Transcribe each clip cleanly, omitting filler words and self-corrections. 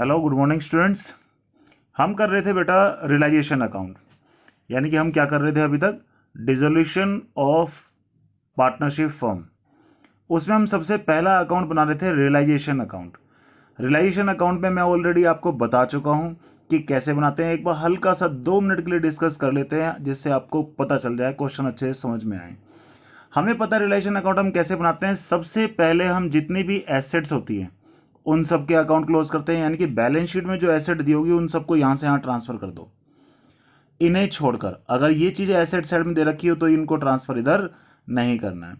Hello good morning students. हम कर रहे थे बेटा रियलाइजेशन अकाउंट, यानी कि हम क्या कर रहे थे अभी तक, डिसोल्यूशन ऑफ पार्टनरशिप फर्म। उसमें हम सबसे पहला अकाउंट बना रहे थे रियलाइजेशन अकाउंट। रियलाइजेशन अकाउंट में मैं ऑलरेडी आपको बता चुका हूं कि कैसे बनाते हैं। एक बार हल्का सा 2 मिनट के लिए डिस्कस कर लेते हैं जिससे आपको पता चल जाए, क्वेश्चन अच्छे से समझ में आए। हमें पता है रियलाइजेशन अकाउंट हम कैसे बनाते हैं। सबसे पहले हम जितनी भी एसेट्स होती हैं उन सब के अकाउंट क्लोज करते हैं, यानी कि बैलेंस शीट में जो एसेट दी होगी उन सबको यहां से यहां ट्रांसफर कर दो, इन्हें छोड़कर। अगर ये चीजें एसेट साइड में दे रखी हो तो इनको ट्रांसफर इधर नहीं करना है।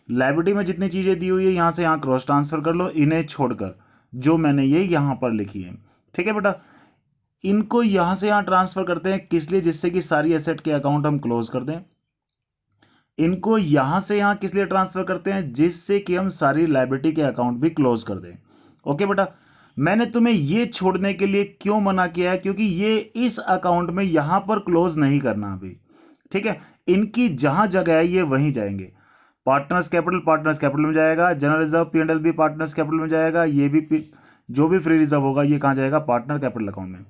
लायबिलिटी में जितनी चीजें दी हुई है यहां से यहां क्रॉस ट्रांसफर कर लो, इन्हें छोड़कर, जो मैंने ये यहां पर लिखी है। ठीक है बेटा, इनको यहां से यहां ट्रांसफर करते हैं, किस लिए? जिससे कि सारी एसेट के अकाउंट हम क्लोज कर दें। इनको यहां से यहां किस लिए ट्रांसफर करते हैं? जिससे कि हम सारी लायबिलिटी के अकाउंट भी क्लोज कर दें। ओके बेटा, मैंने तुम्हें ये छोड़ने के लिए क्यों मना किया है? क्योंकि ये इस अकाउंट में यहां पर क्लोज नहीं करना अभी। ठीक है, इनकी जहां जगह है ये वहीं जाएंगे। पार्टनर्स कैपिटल में जाएगा, जनरल रिजर्व P&L भी पार्टनर्स कैपिटल में जाएगा, ये भी जो भी फ्री रिजर्व होगा ये कहां जाएगा? पार्टनर कैपिटल अकाउंट में।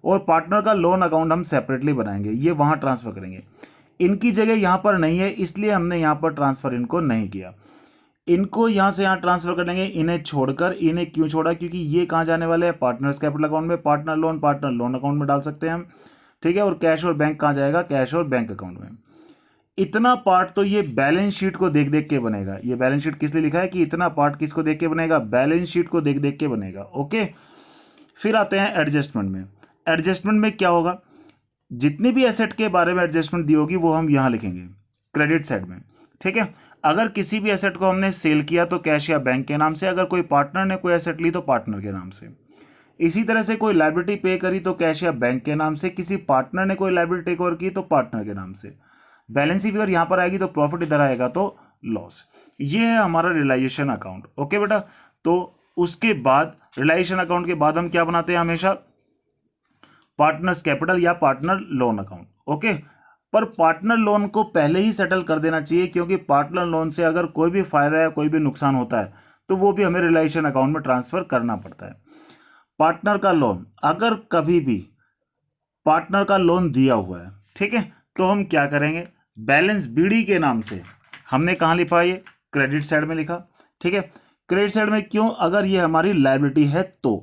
और पार्टनर का लोन अकाउंट हम सेपरेटली बनाएंगे, ये वहां ट्रांसफर करेंगे। इनकी जगह यहां पर नहीं है इसलिए हमने यहां पर ट्रांसफर इनको नहीं किया। इनको यहां से यहां ट्रांसफर कर लेंगे, इन्हें छोड़कर। इन्हें क्यों छोड़ा? क्योंकि ये कहां जाने वाले हैं? पार्टनर्स कैपिटल अकाउंट में। पार्टनर लोन अकाउंट में डाल सकते हैं हम। ठीक है, और कैश और बैंक कहां जाएगा? कैश और बैंक अकाउंट में। इतना पार्ट तो ये बैलेंस शीट को देख देख के बनेगा। ये बैलेंस शीट किस लिए लिखा है कि इतना पार्ट किसको देख के बनेगा? बैलेंस शीट को देख देख के बनेगा। ओके, फिर आते हैं एडजस्टमेंट में। एडजस्टमेंट में क्या होगा? जितनी भी एसेट के बारे में एडजस्टमेंट दी होगी वो हम यहां लिखेंगे क्रेडिट साइड में। ठीक है, अगर किसी भी एसेट को हमने सेल किया तो कैश या बैंक के नाम से, अगर कोई पार्टनर ने कोई एसेट ली तो पार्टनर के नाम से। इसी तरह से कोई लायबिलिटी पे करी तो कैश या बैंक के नाम से, किसी पार्टनर ने कोई लायबिलिटी टेक ओवर की तो पार्टनर के नाम से। बैलेंस शीट फिगर यहां पर आएगी तो प्रॉफिट इधर आएगा तो लॉस। ये है हमारा रियलाइजेशन अकाउंट। ओके बेटा, तो उसके बाद रियलाइजेशन अकाउंट के बाद हम क्या बनाते हैं हमेशा? पार्टनर्स कैपिटल या पार्टनर लोन अकाउंट। ओके, पर पार्टनर लोन को पहले ही सेटल कर देना चाहिए, क्योंकि पार्टनर लोन से अगर कोई भी फायदा या कोई भी नुकसान होता है तो वो भी हमें रियलाइजेशन अकाउंट में ट्रांसफर करना पड़ता है। पार्टनर का लोन, अगर कभी भी पार्टनर का लोन दिया हुआ है, ठीक है, तो हम क्या करेंगे? बैलेंस बीडी के नाम से हमने कहां लिखा? ये क्रेडिट साइड में लिखा। ठीक है, क्रेडिट साइड में क्यों? अगर ये हमारी लायबिलिटी है तो।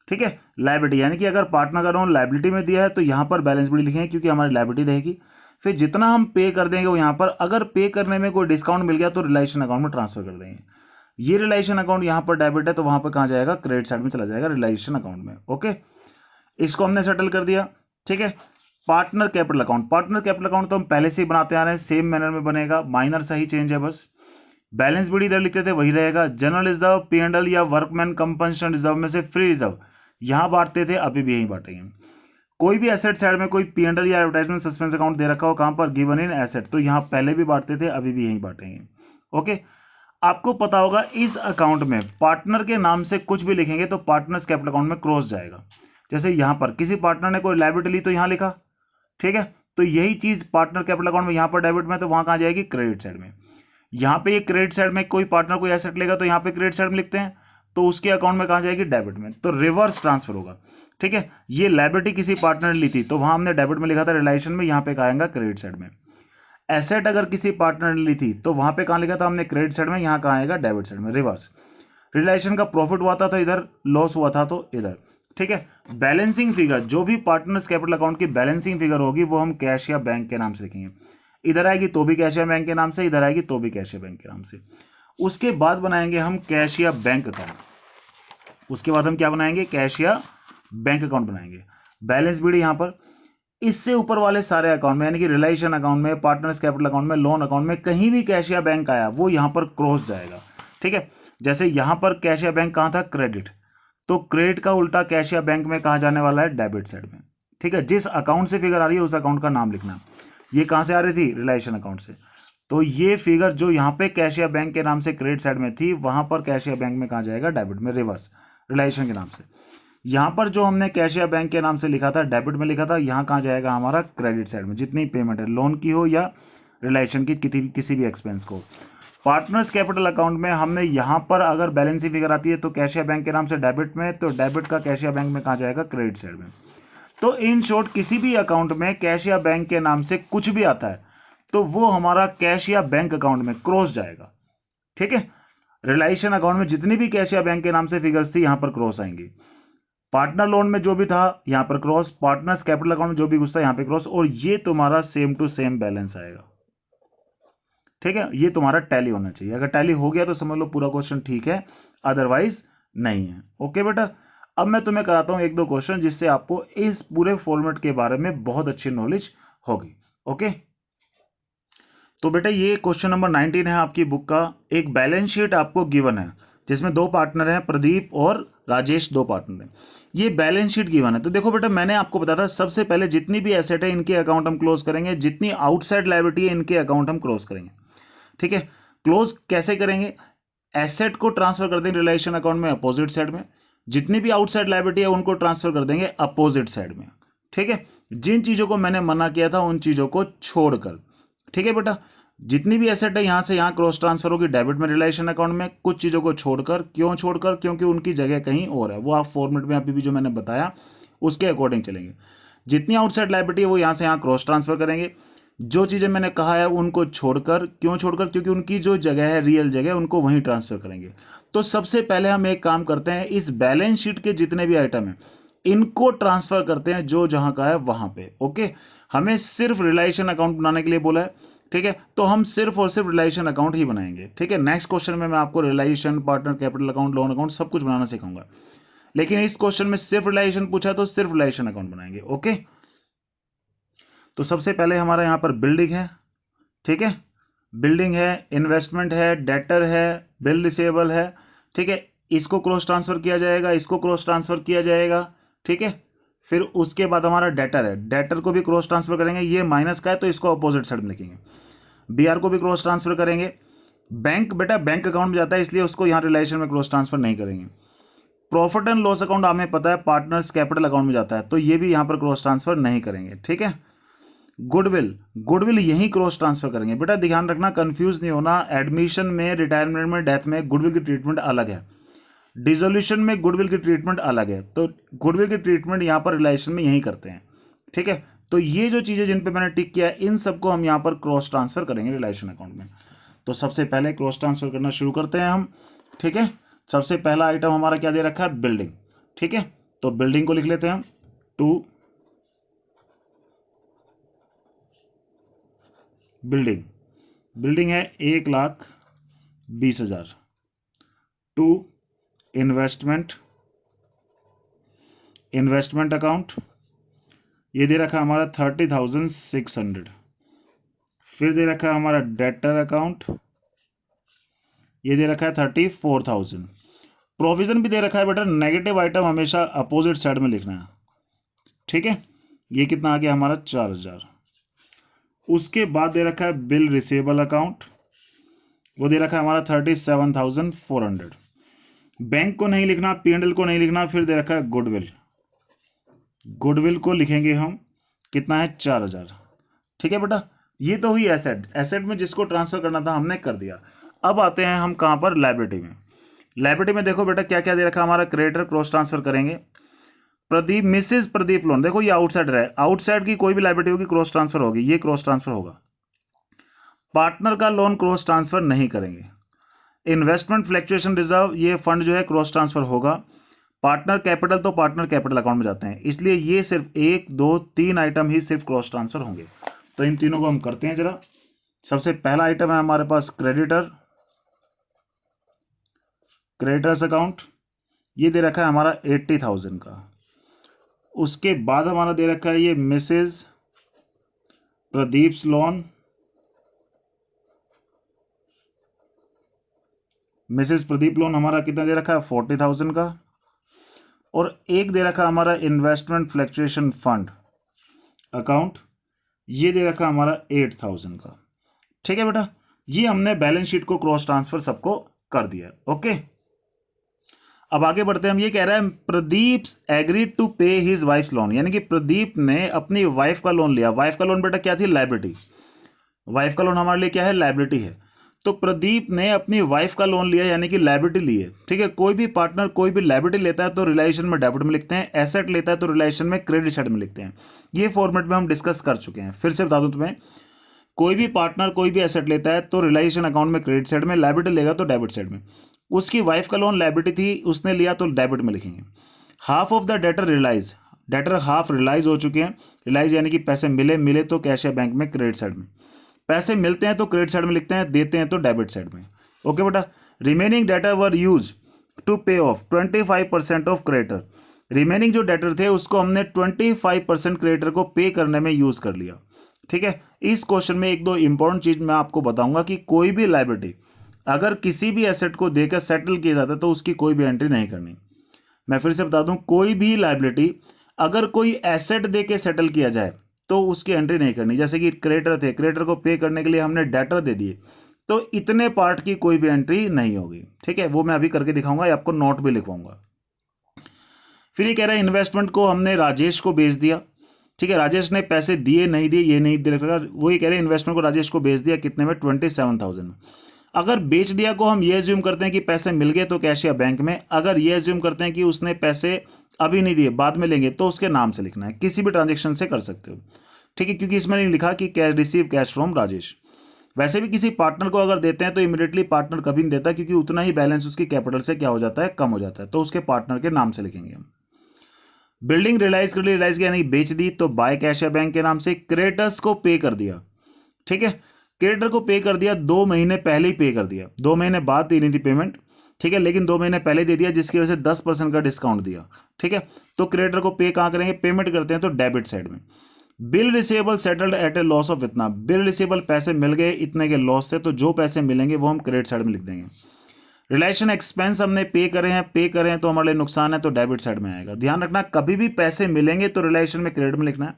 ठीक है, लायबिलिटी यानी कि अगर पार्टनर का लोन लायबिलिटी में दिया है तो यहां पर बैलेंस बीडी लिखेंगे क्योंकि हमारी लायबिलिटी रहेगी। फिर जितना हम पे कर देंगे वो यहां पर, अगर पे करने में कोई डिस्काउंट मिल गया तो रियलाइजेशन अकाउंट में ट्रांसफर कर देंगे। ये रियलाइजेशन अकाउंट यहां पर डेबिट है तो वहां पर कहां जाएगा? क्रेडिट साइड में चला जाएगा रियलाइजेशन अकाउंट में। ओके, इसको हमने सेटल कर दिया। ठीक है, partner capital account. Partner capital account तो हम पहले से ही बनाते आ रहे हैं, सेम मैनर में बनेगा, माइनर सा ही चेंज है बस। बैलेंस बीडी इधर लिखते थे वही रहेगा। जनरल रिजर्व P&L या वर्कमैन कंपनसेशन रिजर्व में से फ्री रिजर्व यहां बांटते थे, अभी भी यही बांटेंगे। कोई भी एसेट साइड में कोई P&L या एडवर्टाइजमेंट सस्पेंस अकाउंट दे रखा हो, कहां पर? गिवन इन एसेट, तो यहां पहले भी बांटते थे, अभी भी यही बांटेंगे। ओके, आपको पता होगा इस अकाउंट में पार्टनर के नाम से कुछ भी लिखेंगे तो पार्टनर्स कैपिटल अकाउंट में क्रॉस जाएगा। जैसे यहां पर किसी पार्टनर ने कोई लायबिलिटी ली तो यहां लिखा। ठीक है, तो यही चीज पार्टनर कैपिटल अकाउंट में यहां पर डेबिट में, तो वहां कहां जाएगी? क्रेडिट साइड में। यहां पे ये क्रेडिट साइड में कोई पार्टनर कोई एसेट लेगा तो यहां पे क्रेडिट साइड में लिखते हैं, तो उसके अकाउंट में कहां जाएगी? डेबिट में, तो रिवर्स ट्रांसफर होगा। ठीक है, ये लायबिलिटी किसी पार्टनर ने ली थी तो वहां हमने डेबिट में लिखा था रियलाइजेशन में, यहां पे आएगा क्रेडिट साइड में। एसेट अगर किसी पार्टनर ने ली थी तो वहां पे कहां लिखा था हमने? क्रेडिट साइड में, यहां कहां आएगा? डेबिट साइड में, रिवर्स। रियलाइजेशन का प्रॉफिट हुआ था तो इधर, लॉस हुआ था तो इधर। ठीक है, बैलेंसिंग फिगर, जो भी पार्टनर्स कैपिटल अकाउंट की बैलेंसिंग फिगर होगी वो हम कैश या बैंक के नाम से लिखेंगे। इधर आएगी तो भी कैश या बैंक के नाम से, इधर आएगी तो भी कैश या बैंक के नाम से। उसके बाद बनाएंगे हम कैश या बैंक अकाउंट। उसके बाद हम क्या बनाएंगे? कैश या बैंक अकाउंट बनाएंगे। बैलेंस बीडी यहां पर, इससे ऊपर वाले सारे अकाउंट में, यानी कि रिलेशन अकाउंट में, पार्टनर्स कैपिटल अकाउंट में, लोन अकाउंट में, कहीं भी कैश या बैंक आया वो यहां पर क्रॉस जाएगा। ठीक है, जैसे यहां पर कैश या बैंक कहां था? क्रेडिट, तो क्रेडिट का उल्टा कैश या बैंक में कहां जाने वाला है? डेबिट साइड में। ठीक है, जिस अकाउंट से फिगर आ रही है उस अकाउंट का नाम लिखना। ये कहां से आ रही थी? रिलेशन अकाउंट से, तो ये फिगर जो यहां पे कैश या बैंक के नाम से क्रेडिट साइड में थी, वहां पर कैश या बैंक में कहां जाएगा? डेबिट में, रिवर्स, रिलेशन के नाम से। यहां पर जो हमने कैश या बैंक के नाम से लिखा था, डेबिट में लिखा था, यहां कहां जाएगा? हमारा क्रेडिट साइड में, जितनी पेमेंट है, लोन की हो या रिलेशन की, किसी भी एक्सपेंस को। पार्टनर्स कैपिटल अकाउंट में हमने यहाँ पर अगर बैलेंस शीट फिगर आती है तो कैशिया बैंक के नाम से डेबिट में, तो डेबिट का कैशिया बैंक में कहाँ जाएगा, क्रेडिट साइड में। तो इन शॉर्ट किसी भी अकाउंट में कैशिया बैंक के नाम से कुछ भी आता है तो वो हमारा कैशिया बैंक अकाउंट में क्रॉस जाएगा। ठीक है, रिलायेशन अकाउंट में जितनी भी कैशिया बैंक के नाम से फिगर्स थी यहां पर क्रॉस आएंगी। पार्टनर लोन में जो भी था यहां पर क्रॉस, पार्टनर्स कैपिटल अकाउंट में जो भी कुछ था यहां पे क्रॉस, और ये तुम्हारा सेम टू सेम बैलेंस आएगा। ठीक है, ये तुम्हारा टैली होना चाहिए। अगर टैली हो गया तो समझ लो पूरा क्वेश्चन ठीक है, अदरवाइज नहीं है। ओके बेटा, अब मैं तुम्हें कराता हूं एक दो क्वेश्चन जिससे आपको इस पूरे फॉर्मेट के बारे में बहुत अच्छी नॉलेज होगी। ओके, तो बेटा ये क्वेश्चन नंबर 19 है आपकी बुक का। एक बैलेंस शीट आपको गिवन है जिसमें दो पार्टनर हैं, प्रदीप और राजेश, दो पार्टनर हैं। ये बैलेंस शीट गिवन है। तो देखो बेटा, मैंने आपको बताया था सबसे पहले जितनी भी एसेट है इनके अकाउंट हम क्लोज करेंगे, जितनी आउटसाइड लायबिलिटी है इनके अकाउंट हम क्लोज करेंगे। ठीक है, क्लोज कैसे करेंगे, एसेट को ट्रांसफर कर देंगे रिलेशन अकाउंट में अपोजिट साइड में, जितनी भी आउटसाइड लायबिलिटी है उनको ट्रांसफर कर देंगे अपोजिट साइड में। ठीक है, जिन चीजों को मैंने मना किया था उन चीजों को छोड़कर। ठीक है बेटा, जितनी भी एसेट है यहां से यहां क्रॉस ट्रांसफर होगी डेबिट में रिलेशन अकाउंट में, कुछ चीजों को छोड़कर। क्यों छोड़कर, क्योंकि उनकी जगह कहीं और है, वो आप फॉर्मेट में अभी भी जो मैंने बताया उसके अकॉर्डिंग चलेंगे। जितनी आउटसाइड लायबिलिटी है वो यहां से यहां क्रॉस ट्रांसफर करेंगे, जो चीजें मैंने कहा है उनको छोड़कर। क्यों छोड़कर, क्योंकि उनकी जो जगह है रियल जगह उनको वहीं ट्रांसफर करेंगे। तो सबसे पहले हम एक काम करते हैं, इस बैलेंस शीट के जितने भी आइटम हैं इनको ट्रांसफर करते हैं जो जहां का है वहां पे। ओके, हमें सिर्फ रिलेशन अकाउंट बनाने के लिए बोला है। ठीक है, तो हम सिर्फ और सिर्फ रिलेशन अकाउंट ही बनाएंगे। ठीक है, नेक्स्ट क्वेश्चन में मैं आपको relation, partner capital account, loan account सब कुछ बनाना सिखाऊंगा, लेकिन इस क्वेश्चन में सिर्फ रिलेशन पूछा तो सिर्फ रिलेशन अकाउंट बनाएंगे। ओके, तो सबसे पहले हमारा यहां पर बिल्डिंग है। ठीक है, बिल्डिंग है, इन्वेस्टमेंट है, डेटर है, बिल रिसीवेबल है। ठीक है, इसको क्रॉस ट्रांसफर किया जाएगा, इसको क्रॉस ट्रांसफर किया जाएगा। ठीक है, फिर उसके बाद हमारा डेटर है, डेटर को भी क्रॉस ट्रांसफर करेंगे, ये माइनस का है तो इसको अपोजिट साइड में लिखेंगे। बीआर को भी क्रॉस ट्रांसफर करेंगे। बैंक बेटा बैंक अकाउंट में जाता है इसलिए उसको यहां रिलेशन में क्रॉस ट्रांसफर नहीं करेंगे। प्रॉफिट एंड लॉस अकाउंट हमें पता है पार्टनर्स कैपिटल अकाउंट में जाता है, तो ये भी यहां पर क्रॉस ट्रांसफर नहीं करेंगे। ठीक है, गुडविल, गुडविल यही क्रॉस ट्रांसफर करेंगे। बेटा ध्यान रखना, कंफ्यूज नहीं होना, एडमिशन में, रिटायरमेंट में, डेथ में गुडविल की ट्रीटमेंट अलग है, डिसोल्यूशन में गुडविल की ट्रीटमेंट अलग है। तो गुडविल की ट्रीटमेंट यहां पर रिलेशन में यही करते हैं। ठीक है, तो ये जो चीजें जिन पे मैंने टिक किया इन सबको हम यहां पर क्रॉस ट्रांसफर करेंगे रिलेशन अकाउंट में। तो सबसे पहले क्रॉस ट्रांसफर करना शुरू करते हैं हम। ठीक है, सबसे पहला आइटम हमारा क्या दे रखा है, बिल्डिंग। ठीक है, तो बिल्डिंग को लिख लेते हैं हम 2 बिल्डिंग, बिल्डिंग है 1,20,000। 2 इन्वेस्टमेंट, इन्वेस्टमेंट अकाउंट ये दे रखा है हमारा 30,600। फिर दे रखा है हमारा डेटर अकाउंट, ये दे रखा है 34,000। प्रोविजन भी दे रखा है बेटा, नेगेटिव आइटम हमेशा अपोजिट साइड में लिखना है। ठीक है, ये कितना आ गया हमारा 4,000। उसके बाद दे रखा है बिल रिसीवेबल अकाउंट, वो दे रखा है हमारा 37,400। बैंक को नहीं लिखना, पीएनएल को नहीं लिखना। फिर दे रखा है गुडविल, गुडविल को लिखेंगे हम, कितना है 4,000। ठीक है बेटा, ये तो हुई एसेट, एसेट में जिसको ट्रांसफर करना था हमने कर दिया। अब आते हैं हम कहां पर, लायबिलिटी में। लायबिलिटी में देखो बेटा क्या क्या दे रखा, हमारा क्रेडिटर क्रॉस ट्रांसफर करेंगे, प्रदीप, मिसेस प्रदीप लोन, देखो ये आउटसाइड रहा है, आउटसाइड की कोई भी लायबिलिटी होगी क्रॉस ट्रांसफर होगी, ये क्रॉस ट्रांसफर होगा। पार्टनर का लोन क्रॉस ट्रांसफर नहीं करेंगे। इन्वेस्टमेंट फ्लक्चुएशन रिजर्व, ये फंड जो है क्रॉस ट्रांसफर होगा। पार्टनर कैपिटल तो पार्टनर कैपिटल अकाउंट में जाते हैं, इसलिए ये सिर्फ 1 2 3 आइटम ही सिर्फ क्रॉस ट्रांसफर होंगे। तो इन तीनों को हम करते हैं जरा। सबसे पहला आइटम है हमारे पास क्रेडिटर, क्रेडिटर्स अकाउंट, ये दे रखा है हमारा 80,000 का। उसके बाद हमारा दे रखा है ये mrs Pradeep's loan, mrs Pradeep loan हमारा कितना दे रखा है 40,000 का। और एक दे रखा हमारा इन्वेस्टमेंट फ्लक्चुएशन फंड अकाउंट, ये दे रखा हमारा 8,000 का। ठीक है बेटा, ये हमने बैलेंस शीट को क्रॉस ट्रांसफर सबको कर दिया। ओके, अब आगे बढ़ते हैं। हम, ये कह रहा है प्रदीप एग्रीड टू पे हिज वाइफ लोन, यानी कि प्रदीप ने अपनी वाइफ का लोन लिया। वाइफ का लोन बेटा क्या थी, लायबिलिटी। वाइफ का लोन हमारे लिए क्या है, लायबिलिटी है। तो प्रदीप ने अपनी वाइफ का लोन लिया यानी कि लायबिलिटी ली है, ठीक है। कोई भी पार्टनर कोई भी लायबिलिटी लेता है तो रिलाइजेशन में डेबिट में लिखते हैं, एसेट लेता है तो रिलाइजेशन में क्रेडिट साइड में लिखते हैं। ये फॉर्मेट में हम डिस्कस कर चुके हैं। फिर से बता दूं तुम्हें, कोई भी पार्टनर कोई भी एसेट लेता है तो रिलाइजेशन अकाउंट में क्रेडिट साइड में, लायबिलिटी लेगा तो डेबिट साइड में। उसकी वाइफ का लोन लायबिलिटी थी, उसने लिया तो डेबिट में लिखेंगे। Half of the debtor realise, debtor half realise हो चुके हैं। रिलाइज यानी कि पैसे मिले, मिले तो कैश या बैंक में क्रेडिट साइड में। पैसे मिलते हैं तो क्रेडिट साइड में लिखते हैं, देते हैं तो डेबिट साइड में। ओके बेटा। Remaining debtor were use to pay off 25% of creditor. Remaining जो डेटर थे उसको हमने 25% क्रेडिटर को पे करने में यूज कर लिया, ठीक है। इस क्वेश्चन में एक दो इंपॉर्टेंट चीज मैं आपको बताऊंगा कि कोई भी लायबिलिटी अगर किसी भी एसेट को देकर सेटल किया जाता है तो उसकी कोई भी एंट्री नहीं करनी। मैं फिर से बता दूं, कोई भी लायबिलिटी अगर कोई एसेट देके सेटल किया जाए तो उसकी एंट्री नहीं करनी। जैसे कि क्रेडिटर थे, क्रेडिटर को पे करने के लिए हमने डेटर दे दिए, तो इतने पार्ट की कोई भी एंट्री नहीं होगी, ठीक है। वो मैं अभी करके दिखाऊंगा, या आपको नोट भी लिखवाऊंगा। फिर ये कह रहा है इन्वेस्टमेंट को हमने राजेश को बेच दिया, ठीक है। राजेश ने पैसे दिए नहीं दिए ये नहीं दे रखा, वो ये कह रहे हैं इन्वेस्टमेंट को राजेश को बेच दिया कितने में, 27,000। अगर बेच दिया को हम ये एज्यूम करते हैं कि पैसे मिल गए तो कैश या बैंक में। अगर ये एज्यूम करते हैं कि उसने पैसे अभी नहीं दिए बाद में लेंगे तो उसके नाम से लिखना है, किसी भी ट्रांजेक्शन से कर सकते हो, ठीक है। क्योंकि इसमें नहीं लिखा कि cash receive cash from Rajesh. वैसे भी किसी पार्टनर को अगर देते हैं तो इमीडिएटली पार्टनर कभी नहीं देता, क्योंकि उतना ही बैलेंस उसकी कैपिटल से क्या हो जाता है, कम हो जाता है, तो उसके पार्टनर के नाम से लिखेंगे हम। बिल्डिंग रिलाइज कर ली, रिलाइज किया यानी बेच दी तो बाय कैश या बैंक के नाम से। क्रेडिटर्स को पे कर दिया, ठीक है। क्रेडिटर को पे कर दिया, 2 महीने पहले ही पे कर दिया, 2 महीने बाद देनी थी पेमेंट, ठीक है, लेकिन 2 महीने पहले दे दिया जिसकी वजह से 10% का डिस्काउंट दिया, ठीक है। तो क्रेडिटर को पे कहां करेंगे, पेमेंट करते हैं तो डेबिट साइड में। Bill receivable settled at A loss of इतना, बिल रिसीवेबल पैसे मिल गए इतने के लॉस से, तो जो पैसे मिलेंगे वो हम क्रेडिट साइड में लिख देंगे। रिलेशन एक्सपेंस हमने पे करे हैं तो हमारे लिए नुकसान है तो डेबिट साइड में आएगा। ध्यान रखना, कभी भी पैसे मिलेंगे तो रिलेशन में क्रेडिट में लिखना है,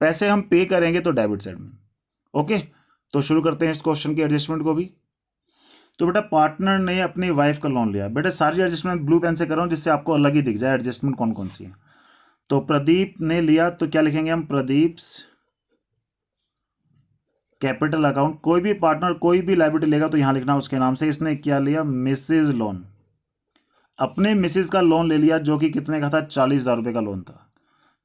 पैसे हम पे करेंगे तो डेबिट साइड में। ओके, तो शुरू करते हैं इस क्वेश्चन की एडजस्टमेंट को भी। तो बेटा पार्टनर ने अपनी वाइफ का लोन लिया, बेटा सारी एडजस्टमेंट ब्लू पेन से कर रहा हूं जिससे आपको अलग ही दिख जाए एडजस्टमेंट कौन कौन सी है। तो प्रदीप ने लिया तो क्या लिखेंगे हम, प्रदीप्स कैपिटल अकाउंट। कोई भी पार्टनर कोई भी लायबिलिटी लेगा तो यहां लिखना उसके नाम से। इसने क्या लिया, मिसेज लोन, अपने मिसेज का लोन ले लिया जो कि कितने का था, 40,000 रुपए का लोन था,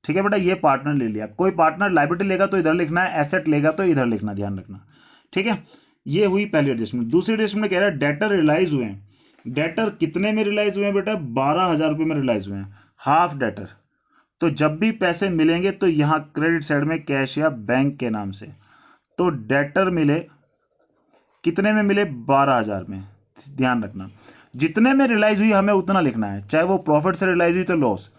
ठीक है बेटा। ये पार्टनर ले लिया। कोई पार्टनर लायबिलिटी लेगा तो इधर लिखना है, एसेट लेगा तो इधर लिखना, ध्यान रखना, ठीक है। ये हुई पहली एडजस्टमेंट। दूसरी एडजस्टमेंट में कह रहा है डेटर रिलाइज हुए हैं। डेटर कितने में रिलाइज हुए हैं बेटा, 12,000 रुपए में रिलाइज हुए हैं, हाफ डेटर। तो जब भी पैसे मिलेंगे तो यहां क्रेडिट साइड में कैश या बैंक के नाम से। तो डेटर मिले कितने में मिले, 12,000 में। ध्यान रखना, जितने में रिलाइज हुई हमें उतना लिखना है, चाहे वो प्रॉफिट से रिलाइज हुई तो लॉस,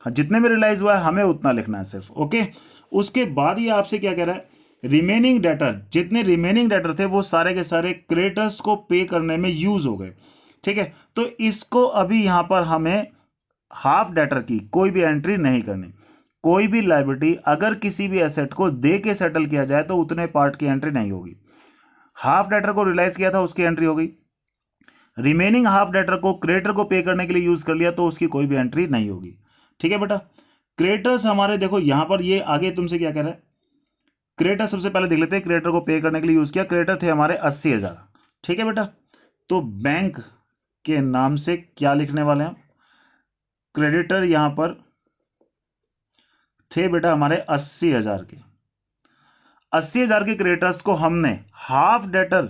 जितने में रिलाइज हुआ है हमें उतना लिखना है सिर्फ। ओके, उसके बाद ये आपसे क्या कह रहा है, रिमेनिंग डेटर, जितने रिमेनिंग डेटर थे वो सारे के सारे क्रेडिटर्स को पे करने में यूज हो गए, ठीक है। तो इसको अभी यहां पर हमें हाफ डेटर की कोई भी एंट्री नहीं करनी। कोई भी लायबिलिटी अगर किसी भी एसेट को दे के सेटल किया जाए तो उतने पार्ट की एंट्री नहीं होगी। हाफ डेटर को रिलाइज किया था उसकी एंट्री हो गई, रिमेनिंग हाफ डेटर को क्रेडिटर को पे करने के लिए यूज कर लिया तो उसकी कोई भी एंट्री नहीं होगी, ठीक है बेटा। क्रेडिटर्स हमारे देखो यहां पर ये आगे तुमसे क्या कह रहा है, क्रेडिटर सबसे पहले देख लेते हैं। क्रेडिटर को पे करने के लिए यूज किया, क्रेडिटर थे हमारे 80,000, ठीक है बेटा। तो बैंक के नाम से क्या लिखने वाले हैं, क्रेडिटर यहां पर थे बेटा हमारे 80,000 के, 80,000 के क्रेडिटर्स को हमने हाफ डेटर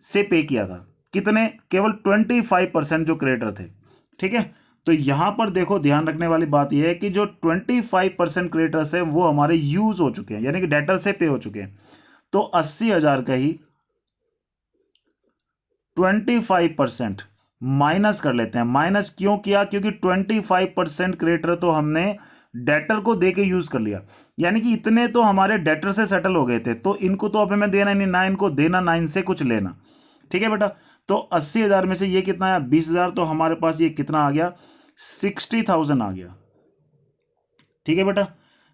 से पे किया था। कितने, केवल 25% जो क्रेडिटर थे, ठीक है। तो यहां पर देखो ध्यान रखने वाली बात यह है कि जो 25% क्रेडिटर्स है वो हमारे यूज हो चुके हैं, यानी कि डेटर से पे हो चुके हैं। तो 80,000 का ही 25% माइनस कर लेते हैं। माइनस क्यों किया, क्योंकि 25% क्रेडिटर तो हमने डेटर को देके यूज कर लिया, यानी कि इतने तो हमारे डेटर से सेटल हो गए थे, तो इनको तो अब हमें देना नहीं, ना इनको देना ना इनसे कुछ लेना, ठीक है बेटा। तो 80,000 में से ये कितना आया, 20,000, तो हमारे पास ये कितना आ गया, 60,000 आ गया, ठीक है बेटा।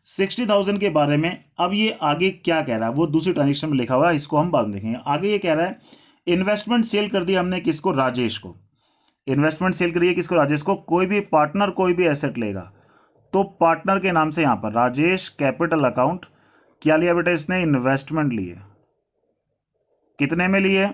60,000 के बारे में अब ये आगे क्या कह रहा है वो दूसरी ट्रांजेक्शन में लिखा हुआ है, इसको हम बाद में देखेंगे। आगे ये कह रहा है इन्वेस्टमेंट सेल कर दिया हमने किसको, राजेश को। इन्वेस्टमेंट सेल करिए किसको, राजेश को। कोई भी पार्टनर कोई भी एसेट लेगा तो पार्टनर के नाम से यहां पर राजेश कैपिटल अकाउंट क्या लिया बेटा इसने, इन्वेस्टमेंट लिए, कितने में लिए?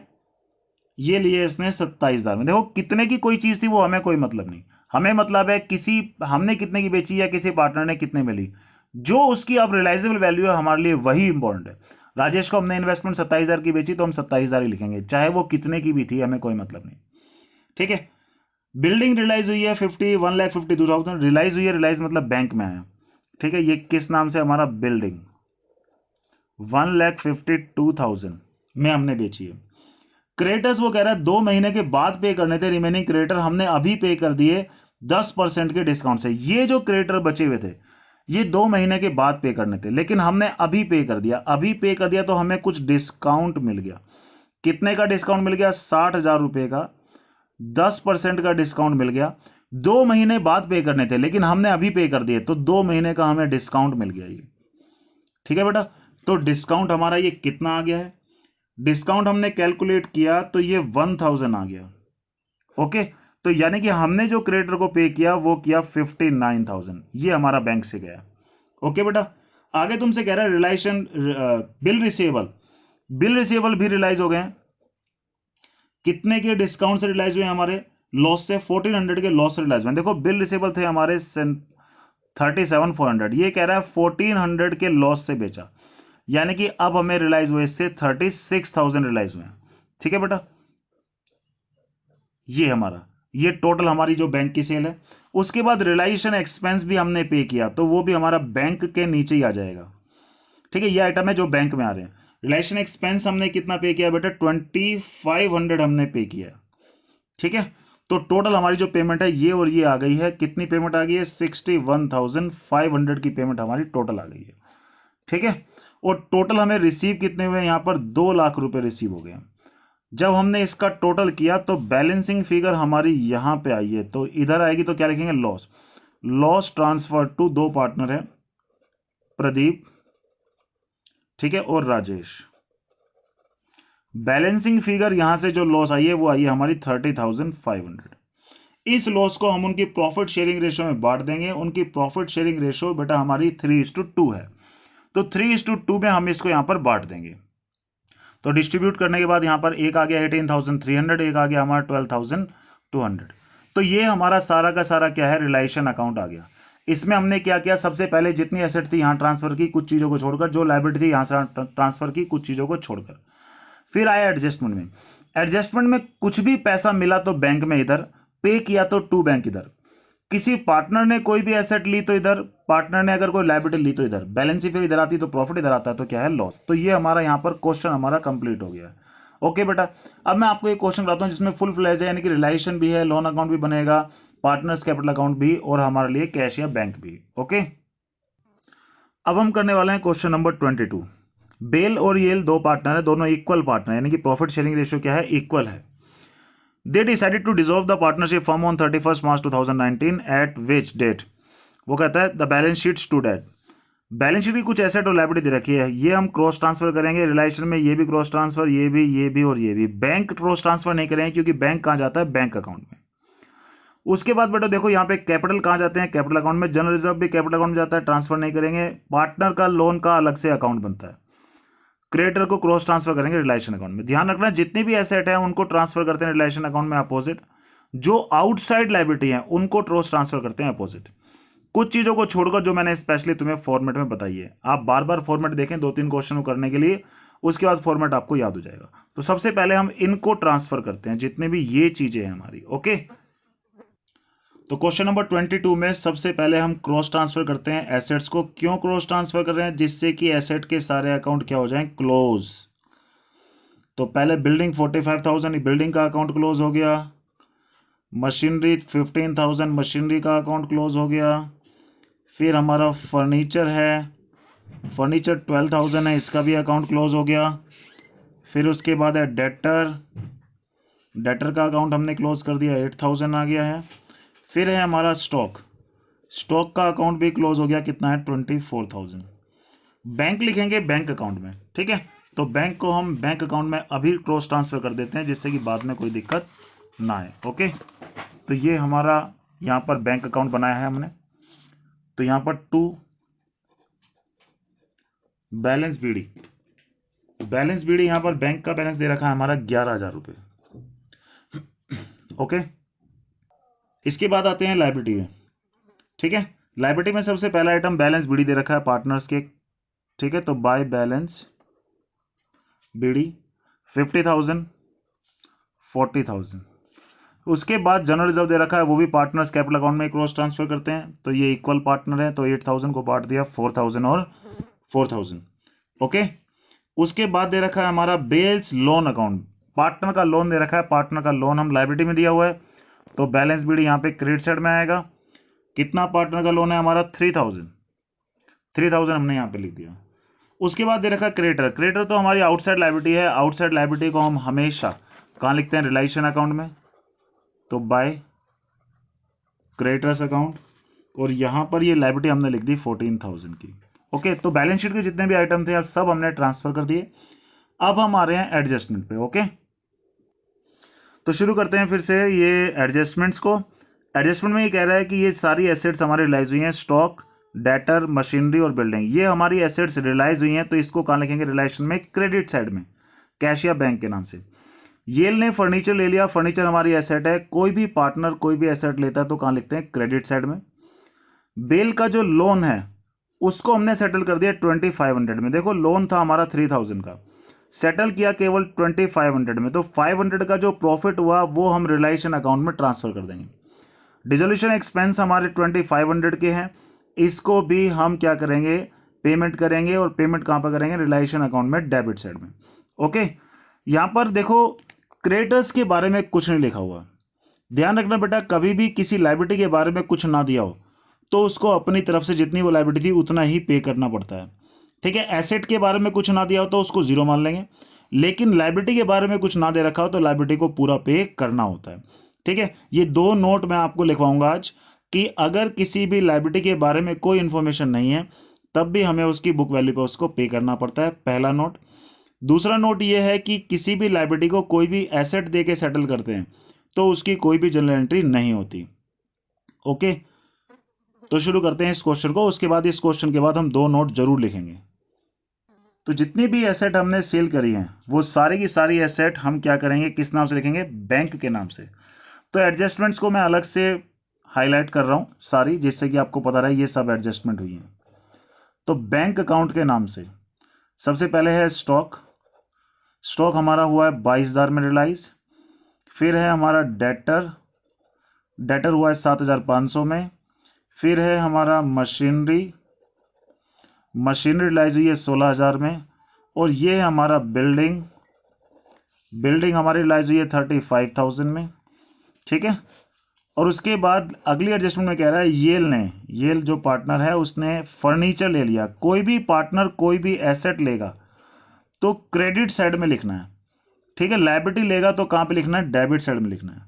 ये लिए इसने 27,000 में। देखो कितने की कोई चीज थी वो हमें कोई मतलब नहीं, हमें मतलब है किसी हमने कितने की बेची या किसी पार्टनर ने कितने में ली, जो उसकी अब रियलाइजेबल वैल्यू है हमारे लिए वही इंपॉर्टेंट है। राजेश को हमने इन्वेस्टमेंट 27,000 की बेची तो हम 27,000 ही लिखेंगे, चाहे वो कितने की भी थी, हमें कोई मतलब नहीं। ठीक है। बिल्डिंग रियलाइज हुई है 1,52,000 रियलाइज हुई है, रियलाइज मतलब बैंक में आया। ठीक है, ये किस नाम से? हमारा बिल्डिंग 1,52,000 में हमने बेची है। क्रेडिटर्स वो कह रहा है 2 महीने के बाद पे करने थे, रिमेनिंग क्रेडिटर हमने अभी पे कर दिए 10% के डिस्काउंट से। ये जो क्रेडिटर बचे हुए थे ये 2 महीने के बाद पे करने थे, लेकिन हमने अभी पे कर दिया। अभी पे कर दिया तो हमें कुछ डिस्काउंट मिल गया। कितने का डिस्काउंट मिल गया? 60,000 रुपए का 10% का डिस्काउंट मिल गया। 2 महीने बाद पे करने थे लेकिन हमने अभी पे कर दिए तो 2 महीने का हमें डिस्काउंट मिल गया ये। ठीक है बेटा, तो डिस्काउंट हमारा ये कितना आ गया है? डिस्काउंट हमने कैलकुलेट किया तो ये 1,000 आ गया। ओके, तो यानी कि हमने जो क्रेडिटर को पे किया वो किया 59,000, ये हमारा बैंक से गया। ओके बेटा, आगे तुमसे कह रहा है रिलाइशन बिल रिसीवेबल। बिल रिसीवेबल भी रिलाइज हो गए। कितने के डिस्काउंट से रिलाइज हुए? हमारे लॉस से, 1400 के लॉस से रिलाइज हुए। देखो बिल रिसीवेबल थे हमारे 37,400, ये कह रहा है 1400 के लॉस से बेचा, यानी कि अब हमें रिलाइज हुए इससे 36,000 रिलाइज हुए। ठीक है बेटा, ये हमारा ये टोटल हमारी जो बैंक की सेल है। उसके बाद रिलाइजेशन एक्सपेंस भी हमने पे किया तो वो भी हमारा बैंक के नीचे ही आ जाएगा। ठीक है, ये आइटम है जो बैंक में आ रहे हैं। रिलाइजेशन एक्सपेंस हमने कितना पे किया बेटा? 2500 हमने पे किया। ठीक है, तो टोटल हमारी जो पेमेंट है ये और ये आ गई है। कितनी पेमेंट आ गई है? 61,500 की पेमेंट हमारी टोटल आ गई है। ठीक है, और टोटल हमें रिसीव कितने हुए? यहां पर 2 लाख रुपए रिसीव हो गए। जब हमने इसका टोटल किया तो बैलेंसिंग फिगर हमारी यहां पे आई है, तो इधर आएगी तो क्या लिखेंगे? लॉस। लॉस ट्रांसफर टू, दो पार्टनर है, प्रदीप, ठीक है, और राजेश। बैलेंसिंग फिगर यहां से जो लॉस आई है वो आई है हमारी 30,500। इस लॉस को हम उनकी प्रॉफिट शेयरिंग रेशियो में बांट देंगे। उनकी प्रॉफिट शेयरिंग रेशियो बेटा हमारी 3:2 है, तो 3:2 में हम इसको यहां पर बांट देंगे। तो डिस्ट्रीब्यूट करने के बाद यहां पर एक आ गया 18,300, एक आ गया हमारा 12,200। तो ये हमारा सारा का सारा क्या है? रिलाइजेशन अकाउंट आ गया। इसमें हमने क्या किया? सबसे पहले जितनी एसेट थी यहां ट्रांसफर की, कुछ चीजों को छोड़कर, जो लायबिलिटी थी यहां से ट्रांसफर की, कुछ चीजों को छोड़कर। फिर आया एडजस्टमेंट में। एडजस्टमेंट में कुछ भी पैसा मिला तो बैंक में इधर, पे किया तो टू बैंक इधर। किसी पार्टनर ने कोई भी एसेट ली तो इधर, पार्टनर ने अगर कोई लायबिलिटी ली तो इधर। बैलेंस शीट इधर आती तो प्रॉफिट इधर आता है, तो क्या है? लॉस। तो ये हमारा यहां पर क्वेश्चन हमारा कंप्लीट हो गया है। ओके बेटा, अब मैं आपको एक क्वेश्चन बताता हूं जिसमें फुल फ्लैज है, यानी कि रिलाइजेशन भी है, लोन अकाउंट भी बनेगा, पार्टनर्स कैपिटल अकाउंट भी, और हमारे लिए कैश या बैंक भी। ओके, अब हम करने वाले हैं क्वेश्चन नंबर 22। बेल और येल दो पार्टनर है, दोनों इक्वल पार्टनर, यानी कि प्रॉफिट शेयरिंग रेशियो क्या है? इक्वल है। They decided to dissolve the partnership firm on 31st March 2019 at which date? वो कहता है the balance sheet stood at. Balance sheet की कुछ एसेट और लायबिलिटी दे रखी है, ये हम क्रॉस ट्रांसफर करेंगे। रिलाइजेशन में ये भी क्रॉस ट्रांसफर, ये भी और ये भी। बैंक क्रॉस ट्रांसफर नहीं करेंगे क्योंकि बैंक कहाँ जाता है? बैंक अकाउंट में। उसके बाद बेटा देखो यहाँ पे कैपिटल कहाँ जाते हैं? कैपिटल अकाउंट में। जनरल रिजर्व भी कैपिटल अकाउंट में जाता है, ट्रांसफर नहीं करेंगे। पार्टनर का लोन का अलग से अकाउंट बनता है। क्रेडिटर को क्रॉस ट्रांसफर करेंगे रिलेशन अकाउंट में। ध्यान रखना जितनी भी एसेट है उनको ट्रांसफर करते हैं रिलेशन अकाउंट में अपोजिट, जो आउटसाइड लायबिलिटी है उनको क्रॉस ट्रांसफर करते हैं अपोजिट। कुछ चीजों को छोड़कर जो मैंने स्पेशली तुम्हें फॉर्मेट में बताई है, आप बार बार फॉर्मेट देखें 2-3 क्वेश्चन को करने के लिए, उसके बाद फॉर्मेट आपको याद हो जाएगा। तो सबसे पहले हम इनको ट्रांसफर करते हैं, जितने भी ये चीजें हैं हमारी। ओके, तो क्वेश्चन नंबर 22 में सबसे पहले हम क्रॉस ट्रांसफर करते हैं एसेट्स को। क्यों क्रॉस ट्रांसफर कर रहे हैं? जिससे कि एसेट के सारे अकाउंट क्या हो जाएं? क्लोज। तो पहले बिल्डिंग 45,000, बिल्डिंग का अकाउंट क्लोज हो गया। मशीनरी 15,000, मशीनरी का अकाउंट क्लोज हो गया। फिर हमारा फर्नीचर है, फर्नीचर 12,000 है, इसका भी अकाउंट क्लोज हो गया। फिर उसके बाद है डेटर, डेटर का अकाउंट हमने क्लोज कर दिया, 8,000 आ गया है। फिर है हमारा स्टॉक, स्टॉक का अकाउंट भी क्लोज हो गया, कितना है? 24,000। बैंक लिखेंगे बैंक अकाउंट में। ठीक है, तो बैंक को हम बैंक अकाउंट में अभी क्रॉस ट्रांसफर कर देते हैं जिससे कि बाद में कोई दिक्कत ना आए। ओके, तो ये हमारा यहाँ पर बैंक अकाउंट बनाया है हमने। तो यहाँ पर to balance BD, balance BD यहाँ पर बैंक का बैलेंस दे रखा है हमारा 11,000 रुपये। ओके, इसके बाद आते हैं लाइबिलिटी में। ठीक है, लाइबिलिटी में सबसे पहला आइटम बैलेंस बीडी दे रखा है पार्टनर्स के। ठीक है, तो बाय बैलेंस बीडी 50,000, 40,000। उसके बाद जनरल रिजर्व दे रखा है, वो भी पार्टनर्स कैपिटल अकाउंट में क्रॉस ट्रांसफर करते हैं, तो ये इक्वल पार्टनर है, तो 8,000 को बांट दिया 4,000 और 4,000। ओके, उसके बाद दे रखा है हमारा बेल्स लोन अकाउंट, पार्टनर का लोन दे रखा है, पार्टनर का लोन हम लाइबिलिटी में दिया हुआ है, तो बैलेंस बीडी यहाँ पे क्रेडिट साइड में आएगा। कितना पार्टनर का लोन है हमारा 3,000 हमने यहाँ पे लिख दिया। उसके बाद दे रखा है क्रेडिटर, क्रेडिटर तो हमारी आउटसाइड लाइबिलिटी है, आउटसाइड लाइबिलिटी को हम हमेशा कहाँ लिखते हैं, रिलाइजेशन अकाउंट में, तो बाय क्रेडिटर्स अकाउंट, और यहाँ पर ये लाइबिलिटी हमने लिख दी 14,000 की। ओके, तो बैलेंस शीट के जितने भी आइटम थे अब सब हमने ट्रांसफर कर दिए। अब हम आ रहे हैं एडजस्टमेंट पे। ओके, तो शुरू करते हैं फिर से ये एडजस्टमेंट्स को। एडजस्टमेंट में ये कह रहा है कि ये सारी एसेट्स हमारी रिलाइज हुई हैं, स्टॉक, डेटर, मशीनरी और बिल्डिंग, ये हमारी एसेट्स रिलाइज हुई हैं, तो इसको कहाँ लिखेंगे, रिलाइजेशन में क्रेडिट साइड में, कैश या बैंक के नाम से। येल ने फर्नीचर ले लिया, फर्नीचर हमारी एसेट है, कोई भी पार्टनर कोई भी एसेट लेता है तो कहाँ लिखते हैं, क्रेडिट साइड में। बेल का जो लोन है उसको हमने सेटल कर दिया 2500 में। देखो लोन था हमारा 3,000 का, सेटल किया केवल 2500 में, तो 500 का जो प्रॉफिट हुआ वो हम रिलाइजेशन अकाउंट में ट्रांसफर कर देंगे। डिसोल्यूशन एक्सपेंस हमारे 2500 के हैं, इसको भी हम क्या करेंगे, पेमेंट करेंगे, और पेमेंट कहाँ पर करेंगे, रिलाइजेशन अकाउंट में, डेबिट साइड में। ओके, यहाँ पर देखो क्रेडिटर्स के बारे में कुछ नहीं लिखा हुआ, ध्यान रखना बेटा, कभी भी किसी लायबिलिटी के बारे में कुछ ना दिया हो तो उसको अपनी तरफ से जितनी वो लायबिलिटी थी उतना ही पे करना पड़ता है। ठीक है, एसेट के बारे में कुछ ना दिया हो तो उसको जीरो मान लेंगे, लेकिन लायबिलिटी के बारे में कुछ ना दे रखा हो तो लायबिलिटी को पूरा पे करना होता है। ठीक है, ये दो नोट मैं आपको लिखवाऊंगा आज, कि अगर किसी भी लायबिलिटी के बारे में कोई इंफॉर्मेशन नहीं है तब भी हमें उसकी बुक वैल्यू पर उसको पे करना पड़ता है, पहला नोट। दूसरा नोट ये है कि किसी भी लायबिलिटी को कोई भी एसेट दे के सेटल करते हैं तो उसकी कोई भी जनरल एंट्री नहीं होती। ओके, तो शुरू करते हैं इस क्वेश्चन को, उसके बाद इस क्वेश्चन के बाद हम दो नोट जरूर लिखेंगे। तो जितनी भी एसेट हमने सेल करी हैं वो सारी की सारी एसेट हम क्या करेंगे, किस नाम से लिखेंगे, बैंक के नाम से। तो एडजस्टमेंट्स को मैं अलग से हाईलाइट कर रहा हूं सारी, जिससे कि आपको पता रहे ये सब एडजस्टमेंट हुई हैं। तो बैंक अकाउंट के नाम से सबसे पहले है स्टॉक, स्टॉक हमारा हुआ है 22,000 में रिलाइज। फिर है हमारा डेटर, डेटर हुआ है 7,500 में। फिर है हमारा मशीनरी, मशीनरी रिलाइज हुई है 16,000 में। और ये है हमारा बिल्डिंग, बिल्डिंग हमारी रिलाइज हुई है 35,000 में। ठीक है, और उसके बाद अगली एडजस्टमेंट में कह रहा है येल ने, येल जो पार्टनर है उसने फर्नीचर ले लिया। कोई भी पार्टनर कोई भी एसेट लेगा तो क्रेडिट साइड में लिखना है। ठीक है, लायबिलिटी लेगा तो कहां पे लिखना है, डेबिट साइड में लिखना है।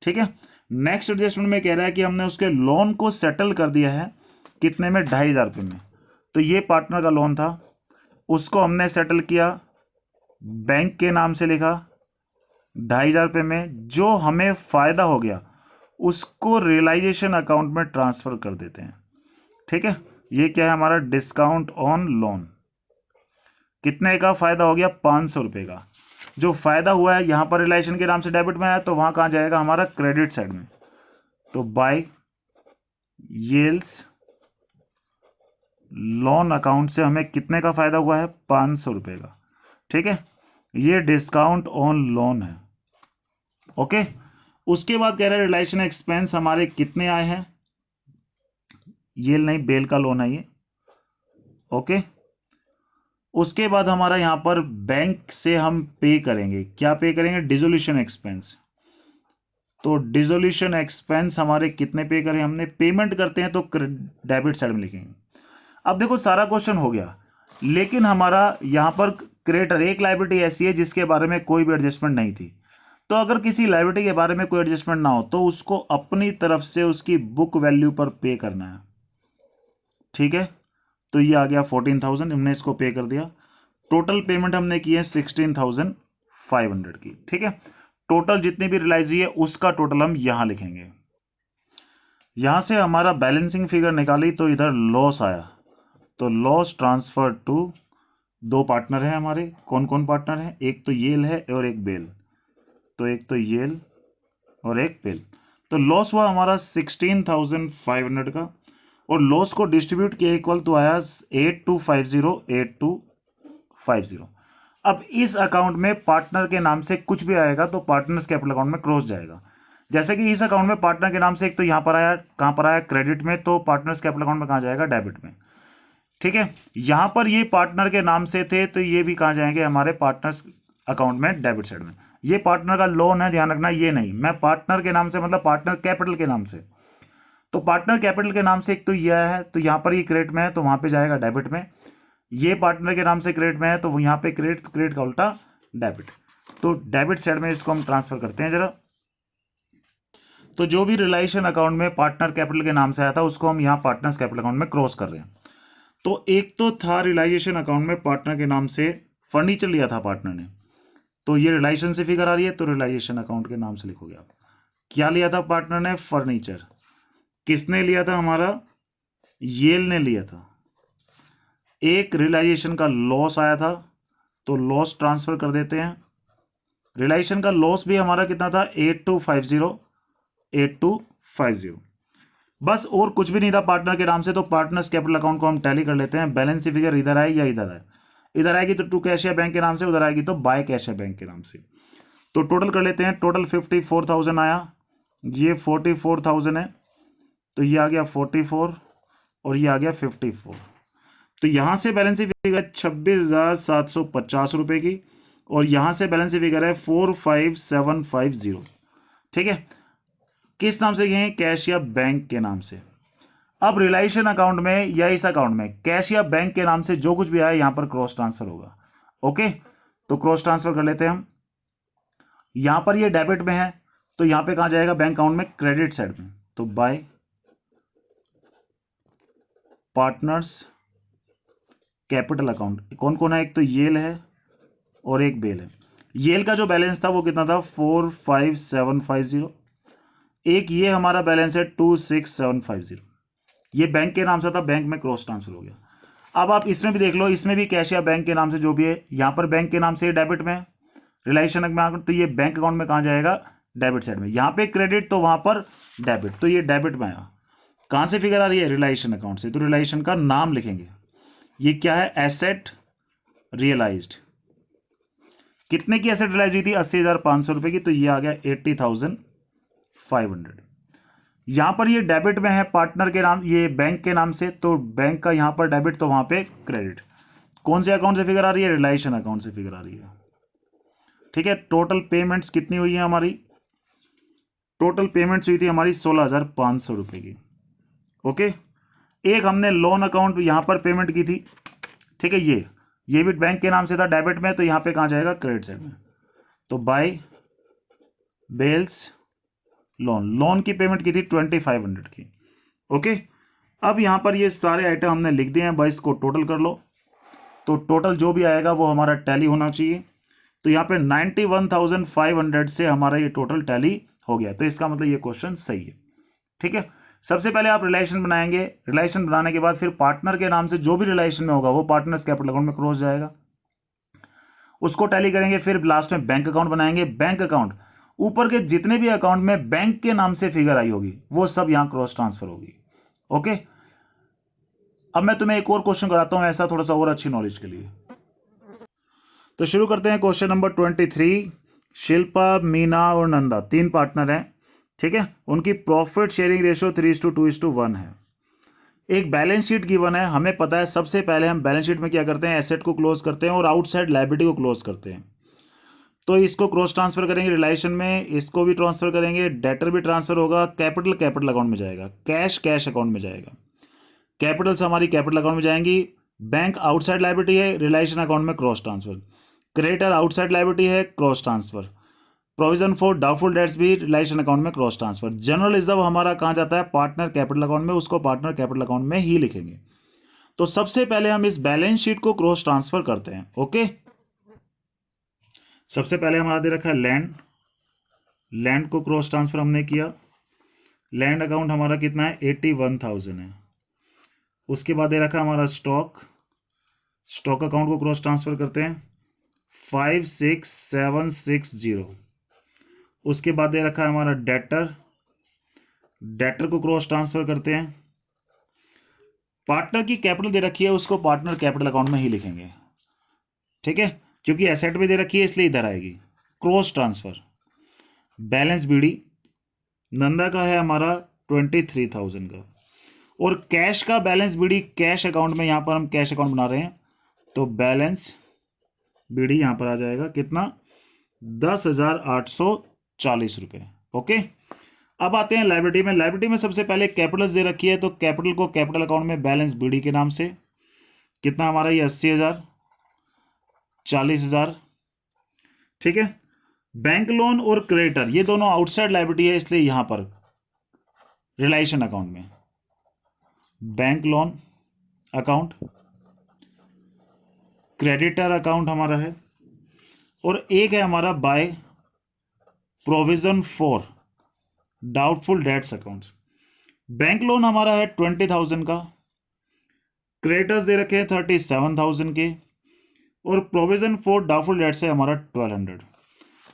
ठीक है, नेक्स्ट एडजस्टमेंट में कह रहा है कि हमने उसके लोन को सेटल कर दिया है, कितने में, 2,500 रुपये में। तो ये पार्टनर का लोन था, उसको हमने सेटल किया, बैंक के नाम से लिखा 2,500 रुपये में। जो हमें फायदा हो गया उसको रियलाइजेशन अकाउंट में ट्रांसफर कर देते हैं। ठीक है, ये क्या है हमारा, डिस्काउंट ऑन लोन। कितने का फायदा हो गया, 500 रुपये का। जो फायदा हुआ है यहां पर रियलाइजेशन के नाम से डेबिट में आया, तो वहां कहां जाएगा, हमारा क्रेडिट साइड में। तो बाय येल्स लोन अकाउंट से हमें कितने का फायदा हुआ है, 500 रुपये का। ठीक है, ये डिस्काउंट ऑन लोन है। ओके, उसके बाद कह रहे हैं रियलाइजेशन एक्सपेंस हमारे कितने आए हैं, येल नहीं बेल का लोन है ये। ओके, उसके बाद हमारा यहां पर बैंक से हम पे करेंगे, क्या पे करेंगे, डिसोल्यूशन एक्सपेंस। तो डिसोल्यूशन एक्सपेंस हमारे कितने पे करें, हमने पेमेंट करते हैं तो डेबिट साइड में लिखेंगे। अब देखो सारा क्वेश्चन हो गया, लेकिन हमारा यहां पर क्रेडिटर, एक लायबिलिटी ऐसी है जिसके बारे में कोई भी एडजस्टमेंट नहीं थी। तो अगर किसी लायबिलिटी के बारे में कोई एडजस्टमेंट ना हो तो उसको अपनी तरफ से उसकी बुक वैल्यू पर पे करना है। ठीक है, तो ये आ गया 14,000, हमने इसको पे कर दिया। टोटल पेमेंट हमने की है 16,500 की। ठीक है, टोटल जितनी भी रिलाइज हुई है उसका टोटल हम यहां लिखेंगे। यहां से हमारा बैलेंसिंग फिगर निकाली तो इधर लॉस आया, तो लॉस ट्रांसफर टू दो पार्टनर हैं हमारे, कौन कौन पार्टनर हैं, एक तो येल है और एक बेल, तो एक तो येल और एक बेल। तो लॉस हुआ हमारा 16,500 का, और लॉस को डिस्ट्रीब्यूट किया इक्वल तो आया 8250। अब इस अकाउंट में पार्टनर के नाम से कुछ भी आएगा तो पार्टनर्स कैपिटल अकाउंट में क्रॉस जाएगा। जैसे कि इस अकाउंट में पार्टनर के नाम से एक तो यहां पर आया, कहां पर आया, क्रेडिट में, तो पार्टनर्स कैपिटल अकाउंट में कहां जाएगा, डेबिट में। ठीक है, यहां पर ये पार्टनर के नाम से थे तो ये भी कहां जाएंगे, हमारे पार्टनर्स अकाउंट में, डेबिट साइड में। ये पार्टनर का लोन है, ध्यान रखना, ये नहीं, मैं पार्टनर के नाम से मतलब पार्टनर कैपिटल के नाम से, तो पार्टनर कैपिटल के नाम से एक तो ये है, तो यहां पर ये क्रेडिट में है तो वहां पे जाएगा डेबिट में। ये पार्टनर के नाम से क्रेडिट में है तो यहाँ पे क्रेडिट, क्रेडिट का उल्टा डेबिट, तो डेबिट साइड में इसको हम ट्रांसफर करते हैं जरा। तो जो भी रिलेशन अकाउंट में पार्टनर कैपिटल के नाम से आया था उसको हम यहाँ पार्टनर्स कैपिटल अकाउंट में क्रॉस कर रहे हैं। तो एक तो था रिलाइजेशन अकाउंट में पार्टनर के नाम से फर्नीचर लिया था पार्टनर ने, तो ये रिलायशन से फिगर आ रही है, तो रिलाइजेशन अकाउंट के नाम से लिखोगे आप। क्या लिया था पार्टनर ने, फर्नीचर। किसने लिया था, हमारा येल ने लिया था। एक रिलाइजेशन का लॉस आया था तो लॉस ट्रांसफर कर देते हैं। रिलाइजेशन का लॉस भी हमारा कितना था, 8250। बस और कुछ भी नहीं था पार्टनर के नाम से, तो पार्टनर्स कैपिटल अकाउंट को हम टैली कर लेते हैं। बैलेंस शीट फिगर इधर आए या इधर आए, इधर आएगी तो टू कैशिया बैंक के नाम से, उधर आएगी तो बाय कैशिया बैंक के नाम से। तो टोटल कर लेते हैं, टोटल 54,000 आया, ये 44,000 है, तो ये आ गया 44 और ये आ गया 54। तो यहां से बैलेंस फिगर 26,750 रुपए की, और यहां से बैलेंस फिगर है 45750। ठीक है, किस नाम से गए, कैश या बैंक के नाम से। अब रिलायशन अकाउंट में या इस अकाउंट में कैश या बैंक के नाम से जो कुछ भी आया यहां पर क्रॉस ट्रांसफर होगा। ओके, तो क्रॉस ट्रांसफर कर लेते हैं हम। यहां पर ये डेबिट में है तो यहां पे कहां जाएगा, बैंक अकाउंट में, क्रेडिट साइड में, तो बाय पार्टनर्स कैपिटल अकाउंट। कौन कौन है, एक तो येल है और एक बेल है। येल का जो बैलेंस था वो कितना था, 45750। एक ये हमारा बैलेंस है 26750। ये बैंक के नाम से था, बैंक में क्रॉस ट्रांसफर हो गया। अब आप इसमें भी देख लो, इसमें भी कैश या बैंक के नाम से जो भी है, यहां पर बैंक के नाम से डेबिट में, रिलायशन में, तो ये बैंक अकाउंट में कहां जाएगा, डेबिट साइड में। यहां पे क्रेडिट तो वहां पर डेबिट, तो ये डेबिट में आया। कहां से फिगर आ रही है, रिलायशन अकाउंट से, तो रिलायशन का नाम लिखेंगे। ये क्या है, एसेट रियलाइज्ड। कितने की एसेट रियलाइज हुई थी, 80,500 रुपए की, तो ये आ गया 80,500। यहां पर ये डेबिट में है पार्टनर के नाम, ये बैंक के नाम से, तो बैंक का यहां पर डेबिट तो वहां पे क्रेडिट। कौन से अकाउंट से फिगर आ रही है, रिलायशन अकाउंट से फिगर आ रही है। ठीक है, टोटल पेमेंट्स कितनी हुई है हमारी, टोटल पेमेंट्स हुई थी हमारी 16,500 रुपए की। ओके, एक हमने लोन अकाउंट यहां पर पेमेंट की थी। ठीक है, ये भी बैंक के नाम से था, डेबिट में, तो यहां पे कहां जाएगा, क्रेडिट साइड में, तो बाय बेल्स लोन, लोन की पेमेंट की थी 2500 की। ओके, अब यहां पर ये सारे आइटम हमने लिख दिए हैं, बस इसको टोटल कर लो, तो टोटल जो भी आएगा वो हमारा टैली होना चाहिए। तो यहाँ पे 91,500 से हमारा ये टोटल टैली हो गया, तो इसका मतलब ये क्वेश्चन सही है। ठीक है, सबसे पहले आप रिलेशन बनाएंगे, रिलेशन बनाने के बाद फिर पार्टनर के नाम से जो भी रिलेशन में होगा वो पार्टनर्स कैपिटल अकाउंट में क्रॉस जाएगा, उसको टैली करेंगे। फिर लास्ट में बैंक अकाउंट बनाएंगे, बैंक अकाउंट ऊपर के जितने भी अकाउंट में बैंक के नाम से फिगर आई होगी वो सब यहां क्रॉस ट्रांसफर होगी। ओके, अब मैं तुम्हें एक और क्वेश्चन कराता हूं ऐसा, थोड़ा सा और अच्छी नॉलेज के लिए। तो शुरू करते हैं क्वेश्चन नंबर 23। शिल्पा, मीना और नंदा तीन पार्टनर हैं। ठीक है, उनकी प्रॉफिट शेयरिंग रेशियो 3:2:1 है। एक बैलेंस शीट गिवन है, हमें पता है सबसे पहले हम बैलेंस शीट में क्या करते हैं, एसेट को क्लोज करते हैं और आउटसाइड लायबिलिटी को क्लोज करते हैं। तो इसको क्रॉस ट्रांसफर करेंगे रिलेशन में, इसको भी ट्रांसफर करेंगे, डेटर भी ट्रांसफर होगा, कैपिटल कैपिटल अकाउंट में जाएगा, कैश कैश अकाउंट में जाएगा, कैपिटल से हमारी कैपिटल अकाउंट में जाएंगी। बैंक आउटसाइड लायबिलिटी है, रिलेशन अकाउंट में cross transfer. Creditor outside liability है, cross transfer. Provision for doubtful debts भी रिलेशन अकाउंट में क्रॉस ट्रांसफर। जनरल रिजर्व हमारा कहां जाता है, पार्टनर कैपिटल अकाउंट में, उसको पार्टनर कैपिटल अकाउंट में ही लिखेंगे। तो सबसे पहले हम इस बैलेंस शीट को क्रॉस ट्रांसफर करते हैं। ओके, सबसे पहले हमारा दे रखा है लैंड, लैंड को क्रॉस ट्रांसफर हमने किया। लैंड अकाउंट हमारा कितना है, 81,000 है। उसके बाद दे रखा है हमारा स्टॉक, स्टॉक अकाउंट को क्रॉस ट्रांसफर करते हैं 56760। उसके बाद दे रखा है हमारा डेटर को क्रॉस ट्रांसफर करते हैं। पार्टनर की कैपिटल दे रखी है, उसको पार्टनर कैपिटल अकाउंट में ही लिखेंगे, ठीक है, क्योंकि एसेट भी दे रखी है इसलिए इधर आएगी। Cross transfer balance BD Nanda का है हमारा 23,000 का, और कैश का बैलेंस बीडी कैश अकाउंट में, यहां पर हम कैश अकाउंट बना रहे हैं तो बैलेंस बीडी यहां पर आ जाएगा कितना, 10,840 रुपए। ओके, अब आते हैं लायबिलिटी में। लायबिलिटी में सबसे पहले कैपिटल दे रखी है, तो कैपिटल को कैपिटल अकाउंट में बैलेंस बीडी के नाम से कितना हमारा ये 80,000, 40,000, ठीक है। बैंक लोन और क्रेडिटर ये दोनों आउटसाइड लायबिलिटी है, इसलिए यहां पर रिलायशन अकाउंट में bank loan account, creditor account हमारा है, और एक है हमारा by provision for doubtful dates accounts. Bank loan हमारा है 20,000 का, क्रेडिटर्स दे रखे हैं 37,000 के, और प्रोविजन फॉर डाउटफुल डेट्स है हमारा 1200।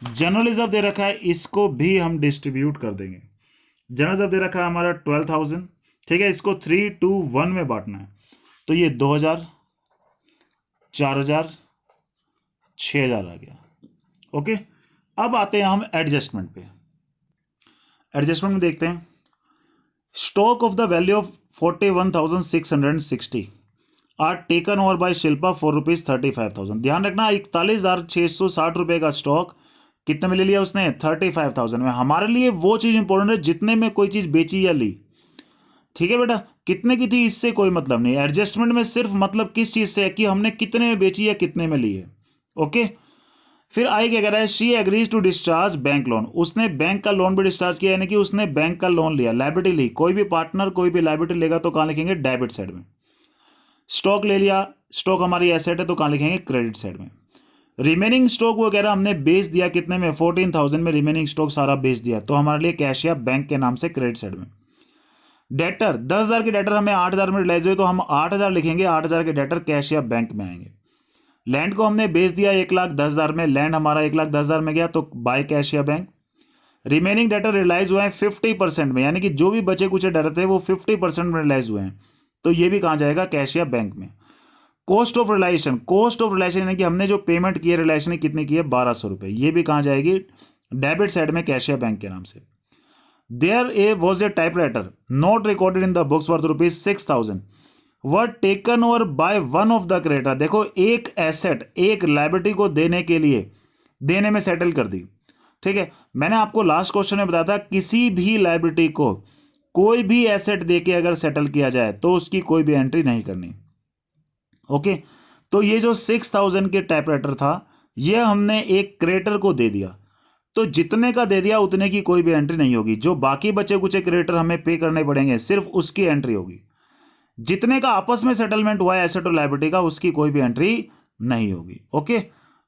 जनरल रिजर्व दे रखा है, इसको भी हम डिस्ट्रीब्यूट कर देंगे। जनरल रिजर्व दे रखा है हमारा 12,000, ठीक है, इसको 3, 2, 1 में बांटना है, तो ये 2,000, 4,000, 6,000 आ गया। ओके, अब आते हैं हम एडजस्टमेंट पे। एडजस्टमेंट में देखते हैं, stock of the value of 41,660 are taken over by Shilpa for ₹35,000। ध्यान रखना 41,660 रुपए का स्टॉक कितने में ले लिया उसने, 35,000 में। हमारे लिए वो चीज इंपॉर्टेंट है जितने में कोई चीज बेची या ली, ठीक है बेटा, कितने की थी इससे कोई मतलब नहीं। एडजस्टमेंट में सिर्फ मतलब किस चीज से है कि हमने कितने में बेची या कितने में ली है। ओके, फिर आई क्या कह रहा है, she agrees to discharge bank loan, उसने बैंक का लोन भी डिस्चार्ज किया, यानी कि उसने बैंक का लोन लिया, लायबिलिटी ली। कोई भी पार्टनर कोई भी लायबिलिटी लेगा तो कहां लिखेंगे, डेबिट साइड में। स्टॉक ले लिया, स्टॉक हमारी एसेट है तो कहां लिखेंगे, क्रेडिट साइड में। रिमेनिंग स्टॉक वो कह रहा है हमने बेच दिया कितने में, 14,000 में रिमेनिंग स्टॉक सारा बेच दिया, तो हमारे लिए कैश या बैंक के नाम से क्रेडिट साइड में। डेटर 10,000 के डेटर हमें 8,000 में रिलाइज हुए तो हम 8,000 लिखेंगे, 8,000 के डेटर कैश या बैंक में आएंगे। लैंड को हमने बेच दिया 1,10,000 में, लैंड हमारा 1,10,000 में गया तो बाय कैश या बैंक। रिमेनिंग डेटर रिलाइज हुए हैं 50% में, यानी कि जो भी बचे कुछ डेटर थे वो 50% में रिलाइज हुए हैं, तो ये भी कहां जाएगा, कैश या बैंक में। Cost of realisation, cost of realisation यानी कि हमने जो पेमेंट की है रिलाइजेशन ने कितनी की है, 1,200 रुपए, ये भी कहां जाएगी, डेबिट साइड में, कैश या बैंक के नाम से। There was a typewriter not recorded in the books worth ₹6,000 were taken over by one of the creditor. देखो एक एसेट एक लायबिलिटी को देने में सेटल कर दी, ठीक है। मैंने आपको लास्ट क्वेश्चन में बताया था किसी भी लायबिलिटी को कोई भी एसेट देके अगर सेटल किया जाए तो उसकी कोई भी एंट्री नहीं करनी। ओके, तो ये जो 6,000 के टाइपराइटर था ये हमने एक क्रेडिटर को दे दिया, तो जितने का दे दिया उतने की कोई भी एंट्री नहीं होगी। जो बाकी बचे कुछ क्रेडिटर हमें पे करने पड़ेंगे सिर्फ उसकी एंट्री होगी। जितने का आपस में सेटलमेंट हुआ है एसेट और लायबिलिटी का उसकी कोई भी एंट्री नहीं होगी। ओके,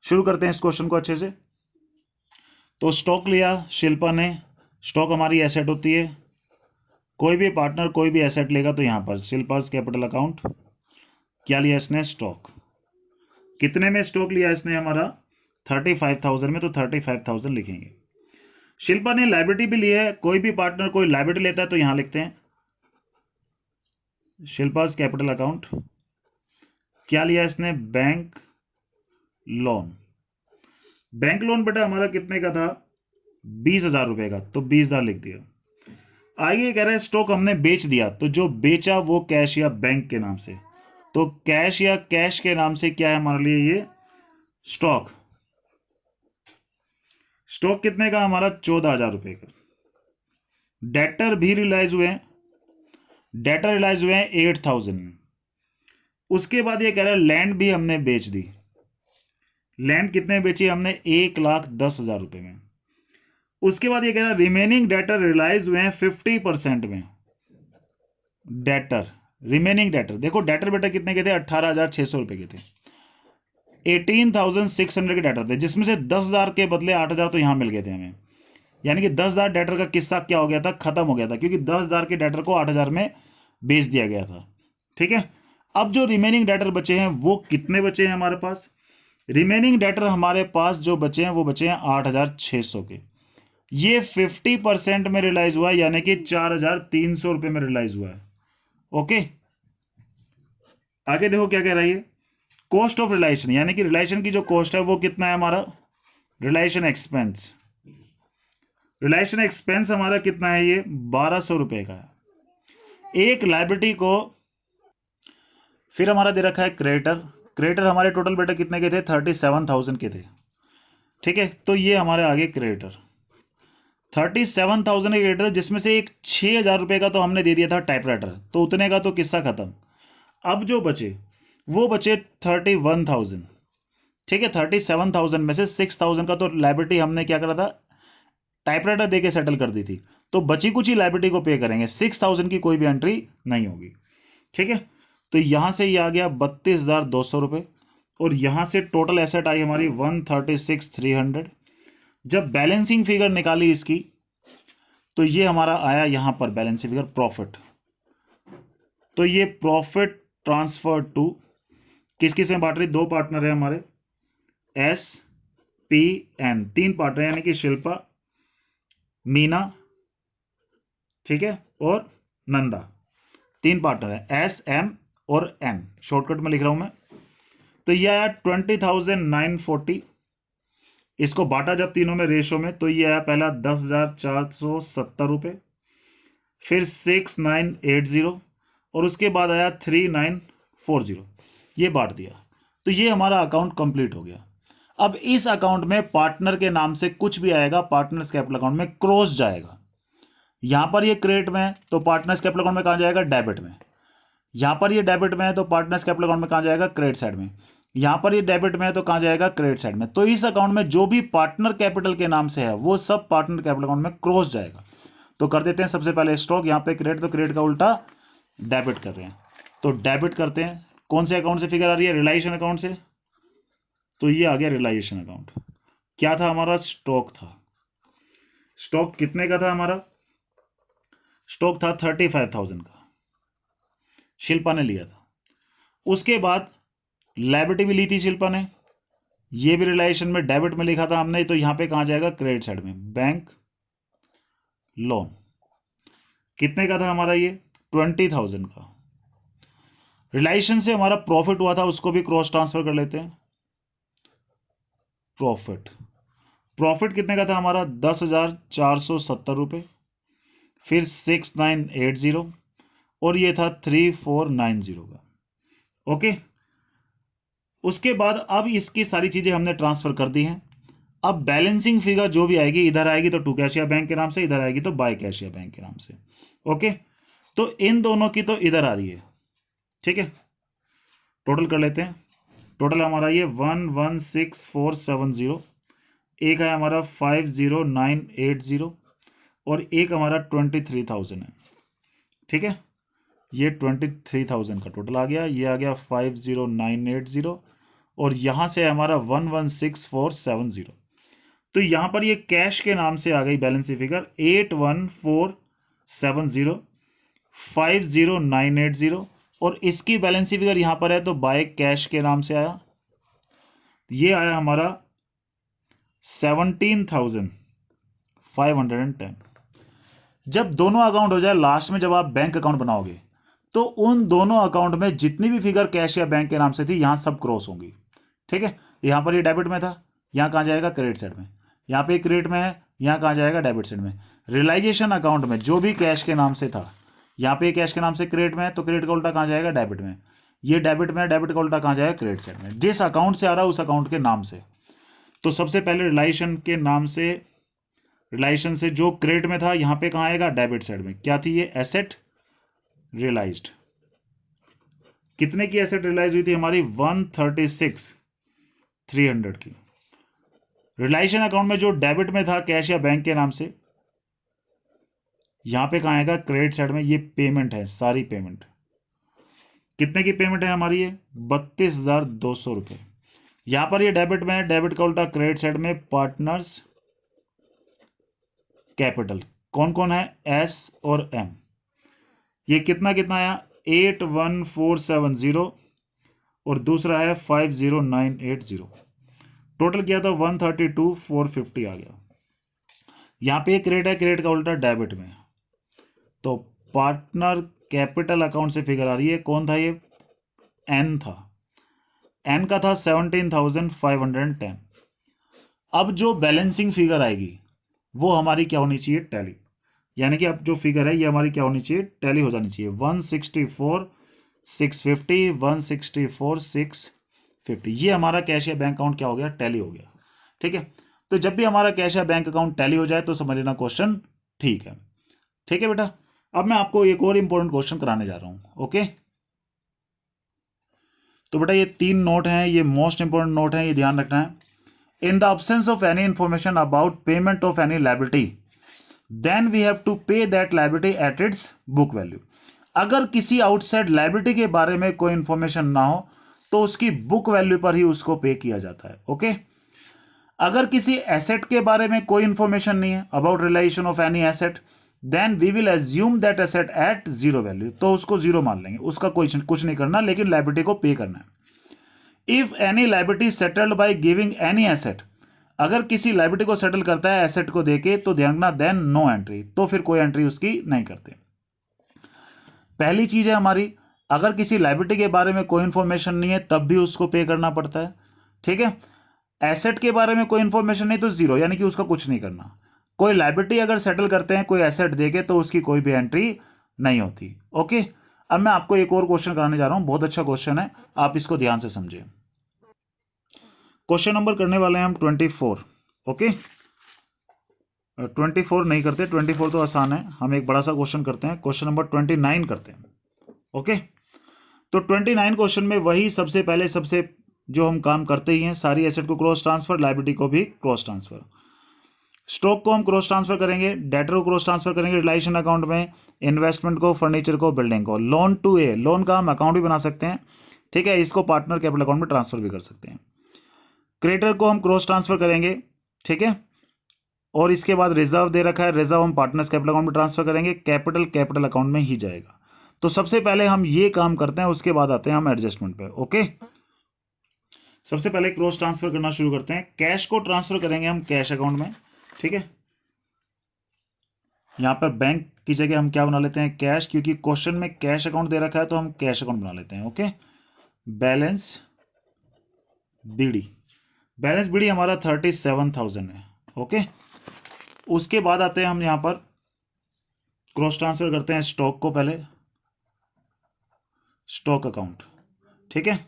शुरू करते हैं इस क्वेश्चन को अच्छे से। तो स्टॉक लिया शिल्पा ने, स्टॉक हमारी एसेट होती है, कोई भी पार्टनर कोई भी एसेट लेगा तो यहां पर शिल्पास कैपिटल अकाउंट, क्या लिया इसने, स्टॉक। कितने में स्टॉक लिया इसने हमारा, 35,000 में, तो 35,000 लिखेंगे। शिल्पा ने लायबिलिटी भी ली है, कोई भी पार्टनर कोई लायबिलिटी लेता है तो यहां लिखते हैं शिल्पास कैपिटल अकाउंट। क्या लिया इसने, बैंक लोन। बैंक लोन बेटा हमारा कितने का था, 20,000 रुपए का, तो 20,000 लिख दिया। आगे कह रहा है स्टॉक हमने बेच दिया, तो जो बेचा वो कैश या बैंक के नाम से, तो कैश या कैश के नाम से क्या है हमारे लिए ये, स्टॉक। स्टॉक कितने का हमारा, 14,000 रुपए का। डेटर भी रिलाइज हुए हैं, डेटर रिलाइज हुए हैं 8,000 में। उसके बाद ये कह रहा है लैंड भी हमने बेच दी, लैंड कितने बेची हमने, 1,10,000 रुपए में। उसके बाद ये कह रहा है रिमेनिंग डेटर रिलाइज हुए हैं 50% में। डेटर रिमेनिंग डेटर, देखो डेटर बेटा कितने के थे, 18,600 रुपए के थे, 18,600 के डेटर थे, जिसमें से 10,000 के बदले 8,000 तो यहां मिल गए थे हमें, यानी कि 10,000 डेटर का किस्सा क्या हो गया था, खत्म हो गया था, क्योंकि 10,000 के डेटर को 8,000 में बेच दिया गया था, ठीक है। अब जो रिमेनिंग डेटर बचे हैं वो कितने बचे हैं हमारे पास? रिमेनिंग डेटर हमारे पास जो बचे हैं वो बचे हैं 8,600 के। ये 50% में रियलाइज हुआ, यानी कि 4,300 रुपए में रियलाइज हुआ है। ओके, आगे देखो क्या कह रहा है ये। कॉस्ट ऑफ रिलाइजेशन, यानी कि रिलाइजेशन की जो कॉस्ट है वो कितना है हमारा? रिलाइजेशन एक्सपेंस, रिलाइजेशन एक्सपेंस हमारा कितना है? ये 1,200 रुपए का है। एक लाइबिलिटी को फिर हमारा दे रखा है क्रेडिटर। क्रेडिटर हमारे टोटल बेटा कितने के थे? 37,000 के थे। ठीक है, तो ये हमारे आगे क्रेडिटर 37,000 के क्रेडिटर, जिसमें से एक 6,000 रुपए का तो हमने दे दिया था टाइपराइटर, तो उतने का तो किस्सा खत्म। अब जो बचे वो बचे 31,000। ठीक है, 37,000 में से 6,000 का तो लाइबिलिटी हमने क्या करा था? टाइपराइटर देके सेटल कर दी थी, तो बची कुछ ही लाइबिलिटी को पे करेंगे। 6,000 की कोई भी एंट्री नहीं होगी। ठीक है, तो यहां से ये आ गया 32,200 रुपए, और यहां से टोटल एसेट आई हमारी 136,300। जब बैलेंसिंग फिगर निकाली इसकी, तो ये हमारा आया यहां पर बैलेंसिंग फिगर प्रॉफिट। तो ये प्रॉफिट ट्रांसफर टू किस किस में बांट रही? दो पार्टनर है हमारे, एस पी एन, तीन पार्टनर यानी कि शिल्पा, मीना, ठीक है, और नंदा, तीन पार्टनर है, एस एम और एन, शॉर्टकट में लिख रहा हूं मैं। तो ये आया 20,940। इसको बांटा जब तीनों में रेशो में, तो ये आया पहला 10,470 रुपए, फिर 6,980, और उसके बाद आया 3,940। ये बांट दिया, तो ये हमारा अकाउंट कंप्लीट हो गया। अब इस अकाउंट में पार्टनर के नाम से कुछ भी आएगा पार्टनर्स कैपिटल अकाउंट में क्रॉस जाएगा। यहां पर ये क्रेडिट में है तो पार्टनर्स कैपिटल अकाउंट में कहां जाएगा? डेबिट में। यहां पर ये डेबिट में है तो पार्टनर्स कैपिटल अकाउंट में कहां जाएगा? क्रेडिट साइड में। यहां पर ये डेबिट में है तो कहां जाएगा? क्रेडिट साइड में। तो इस अकाउंट में जो भी पार्टनर कैपिटल के नाम से है वो सब पार्टनर कैपिटल अकाउंट में क्रॉस जाएगा। तो कर देते हैं सबसे पहले स्टॉक, यहां पे क्रेडिट, तो क्रेडिट का उल्टा डेबिट कर रहे हैं, तो डेबिट करते हैं। कौन से अकाउंट से फिगर आ रही है? रिलाइजेशन अकाउंट से, तो ये आ गया रिलाइजेशन अकाउंट। क्या था हमारा? स्टॉक था। स्टॉक कितने का था हमारा? स्टॉक था 35,000 का, शिल्पा ने लिया था। उसके बाद लायबिलिटी भी ली थी शिल्पा ने, ये भी रिलाइजेशन में डेबिट में लिखा था हमने, तो यहां पे कहां जाएगा? क्रेडिट साइड में, बैंक लोन। कितने का था हमारा? ये 20,000 का। रिलाइजेशन से हमारा प्रॉफिट हुआ था, उसको भी क्रॉस ट्रांसफर कर लेते हैं। प्रॉफिट, प्रॉफिट कितने का था हमारा? 10,470 रुपए, फिर 6,980, और ये था 3,490 का। ओके, उसके बाद अब इसकी सारी चीजें हमने ट्रांसफर कर दी हैं। अब बैलेंसिंग फिगर जो भी आएगी, इधर आएगी तो टू कैशिया बैंक के नाम से, इधर आएगी तो बाय कैशिया बैंक के नाम से। ओके, तो इन दोनों की तो इधर आ रही है। ठीक है, टोटल कर लेते हैं। टोटल हमारा ये 116,470, एक है हमारा 50,980, और एक हमारा 23,000 है। ठीक है, ये 23,000 का टोटल आ गया, ये आ गया 50,980, और यहां से हमारा 116,470। तो यहां पर ये कैश के नाम से आ गई बैलेंस शीट फिगर 81,470, 50,980, और इसकी बैलेंस शीट फिगर यहां पर है तो बाय कैश के नाम से आया। ये आया हमारा 17,510। जब दोनों अकाउंट हो जाए लास्ट में, जब आप बैंक अकाउंट बनाओगे, तो उन दोनों अकाउंट में जितनी भी फिगर कैश या बैंक के नाम से थी यहां सब क्रॉस होंगी। ठीक है, यहां पर ये डेबिट में था, यहां कहां जाएगा? क्रेडिट साइड में। यहां पे क्रेडिट में है, यहां कहां जाएगा? डेबिट साइड में। रियलाइजेशन अकाउंट में जो भी कैश के नाम से था, यहां पे कैश के नाम से क्रेडिट में है, तो क्रेडिट का उल्टा कहां जाएगा? डेबिट में। ये डेबिट में है, डेबिट का उल्टा कहां जाएगा? क्रेडिट साइड में। जिस अकाउंट से आ रहा है उस अकाउंट के नाम से। तो सबसे पहले रिलाइजेशन के नाम से, रिलाइजेशन से जो क्रेडिट में था यहां पे कहां आएगा? डेबिट साइड में। क्या थी ये? Asset realised. कितने की एसेट रियलाइज हुई थी हमारी? 136,300 की। रिलाइजेशन अकाउंट में जो डेबिट में था कैश या बैंक के नाम से, यहां पे कहां आएगा? क्रेडिट साइड में। ये पेमेंट है, सारी पेमेंट। कितने की पेमेंट है हमारी? ये 32,200 रुपए। यहां पर ये डेबिट में है, डेबिट का उल्टा क्रेडिट साइड में, पार्टनर्स कैपिटल। कौन कौन है? एस और एम। ये कितना कितना आया? 81470 और दूसरा है 50980। टोटल किया था 132,450 आ गया। यहाँ पे क्रेडिट है, क्रेडिट का उल्टा डेबिट में, तो पार्टनर कैपिटल अकाउंट से फिगर आ रही है। कौन था ये? एन था, एन का था 17,510। अब जो बैलेंसिंग फिगर आएगी वो हमारी क्या होनी चाहिए? टैली। यानी कि अब जो फिगर है ये हमारी क्या होनी चाहिए? टैली हो जानी चाहिए। 164,650, 164,650, ये हमारा कैश या बैंक अकाउंट क्या हो गया? टैली हो गया। ठीक है, तो जब भी हमारा कैश या बैंक अकाउंट टैली हो जाए तो समझ लेना क्वेश्चन ठीक है। ठीक है बेटा, अब मैं आपको एक और इंपॉर्टेंट क्वेश्चन कराने जा रहा हूं। ओके, तो बेटा ये 3 नोट हैं, ये मोस्ट इंपॉर्टेंट नोट हैं, ये ध्यान रखना है। In the absence of any information about payment of any liability, then we have to pay that liability at its book value. अगर किसी आउटसाइड लाइबिलिटी के बारे में कोई इंफॉर्मेशन ना हो तो उसकी बुक वैल्यू पर ही उसको पे किया जाता है। ओके, अगर किसी एसेट के बारे में कोई इंफॉर्मेशन नहीं है, about realisation of any asset, then we will assume that asset at zero value, तो उसको जीरो मान लेंगे, उसका कोई कुछ नहीं करना, लेकिन लाइबिलिटी को पे करना है। If any liability settled by giving any asset, अगर किसी लाइबिलिटी को सेटल करता है एसेट को देके, तो ध्यान रखना देन नो एंट्री, तो फिर कोई एंट्री उसकी नहीं करते। पहली चीज है हमारी, अगर किसी लाइबिलिटी के बारे में कोई इंफॉर्मेशन नहीं है तब भी उसको पे करना पड़ता है। ठीक है, एसेट के बारे में कोई इंफॉर्मेशन नहीं तो जीरो, यानी कि उसका कुछ नहीं करना। कोई लाइबिलिटी अगर सेटल करते हैं कोई एसेट देके तो उसकी कोई भी एंट्री नहीं होती। ओके, अब मैं आपको एक और क्वेश्चन कराने जा रहा हूं, बहुत अच्छा क्वेश्चन है, आप इसको ध्यान से समझें। क्वेश्चन नंबर करने वाले हैं हम 24। ओके, 24 नहीं करते, 24 तो आसान है, हम एक बड़ा सा क्वेश्चन करते हैं, क्वेश्चन नंबर 29 करते हैं। ओके, तो 29 क्वेश्चन में वही सबसे पहले सबसे जो हम काम करते ही हैं, सारी एसेट को क्रॉस ट्रांसफर, लाइबिलिटी को भी क्रॉस ट्रांसफर। स्टॉक को हम क्रॉस ट्रांसफर करेंगे, डेटर को क्रॉस ट्रांसफर करेंगे रिलायशन अकाउंट में, इन्वेस्टमेंट को, फर्नीचर को, बिल्डिंग को। लोन टू ए, लोन का हम अकाउंट भी बना सकते हैं। ठीक है, इसको पार्टनर कैपिटल अकाउंट में ट्रांसफर भी कर सकते हैं। क्रेडिटर को हम क्रॉस ट्रांसफर करेंगे। ठीक है, और इसके बाद रिजर्व दे रखा है, रिजर्व हम पार्टनर्स कैपिटल अकाउंट में ट्रांसफर करेंगे, कैपिटल कैपिटल अकाउंट में ही जाएगा। तो सबसे पहले हम ये काम करते हैं, उसके बाद आते हैं हम एडजस्टमेंट पे। ओके, सबसे पहले क्रॉस ट्रांसफर करना शुरू करते हैं। कैश को ट्रांसफर करेंगे हम कैश अकाउंट में। ठीक है, यहां पर बैंक की जगह हम क्या बना लेते हैं? कैश, क्योंकि क्वेश्चन में कैश अकाउंट दे रखा है तो हम कैश अकाउंट बना लेते हैं। Okay, balance BD, balance BD हमारा 37,000 है। ओके, उसके बाद आते हैं हम यहां पर क्रॉस ट्रांसफर करते हैं स्टॉक को, पहले स्टॉक अकाउंट। ठीक है,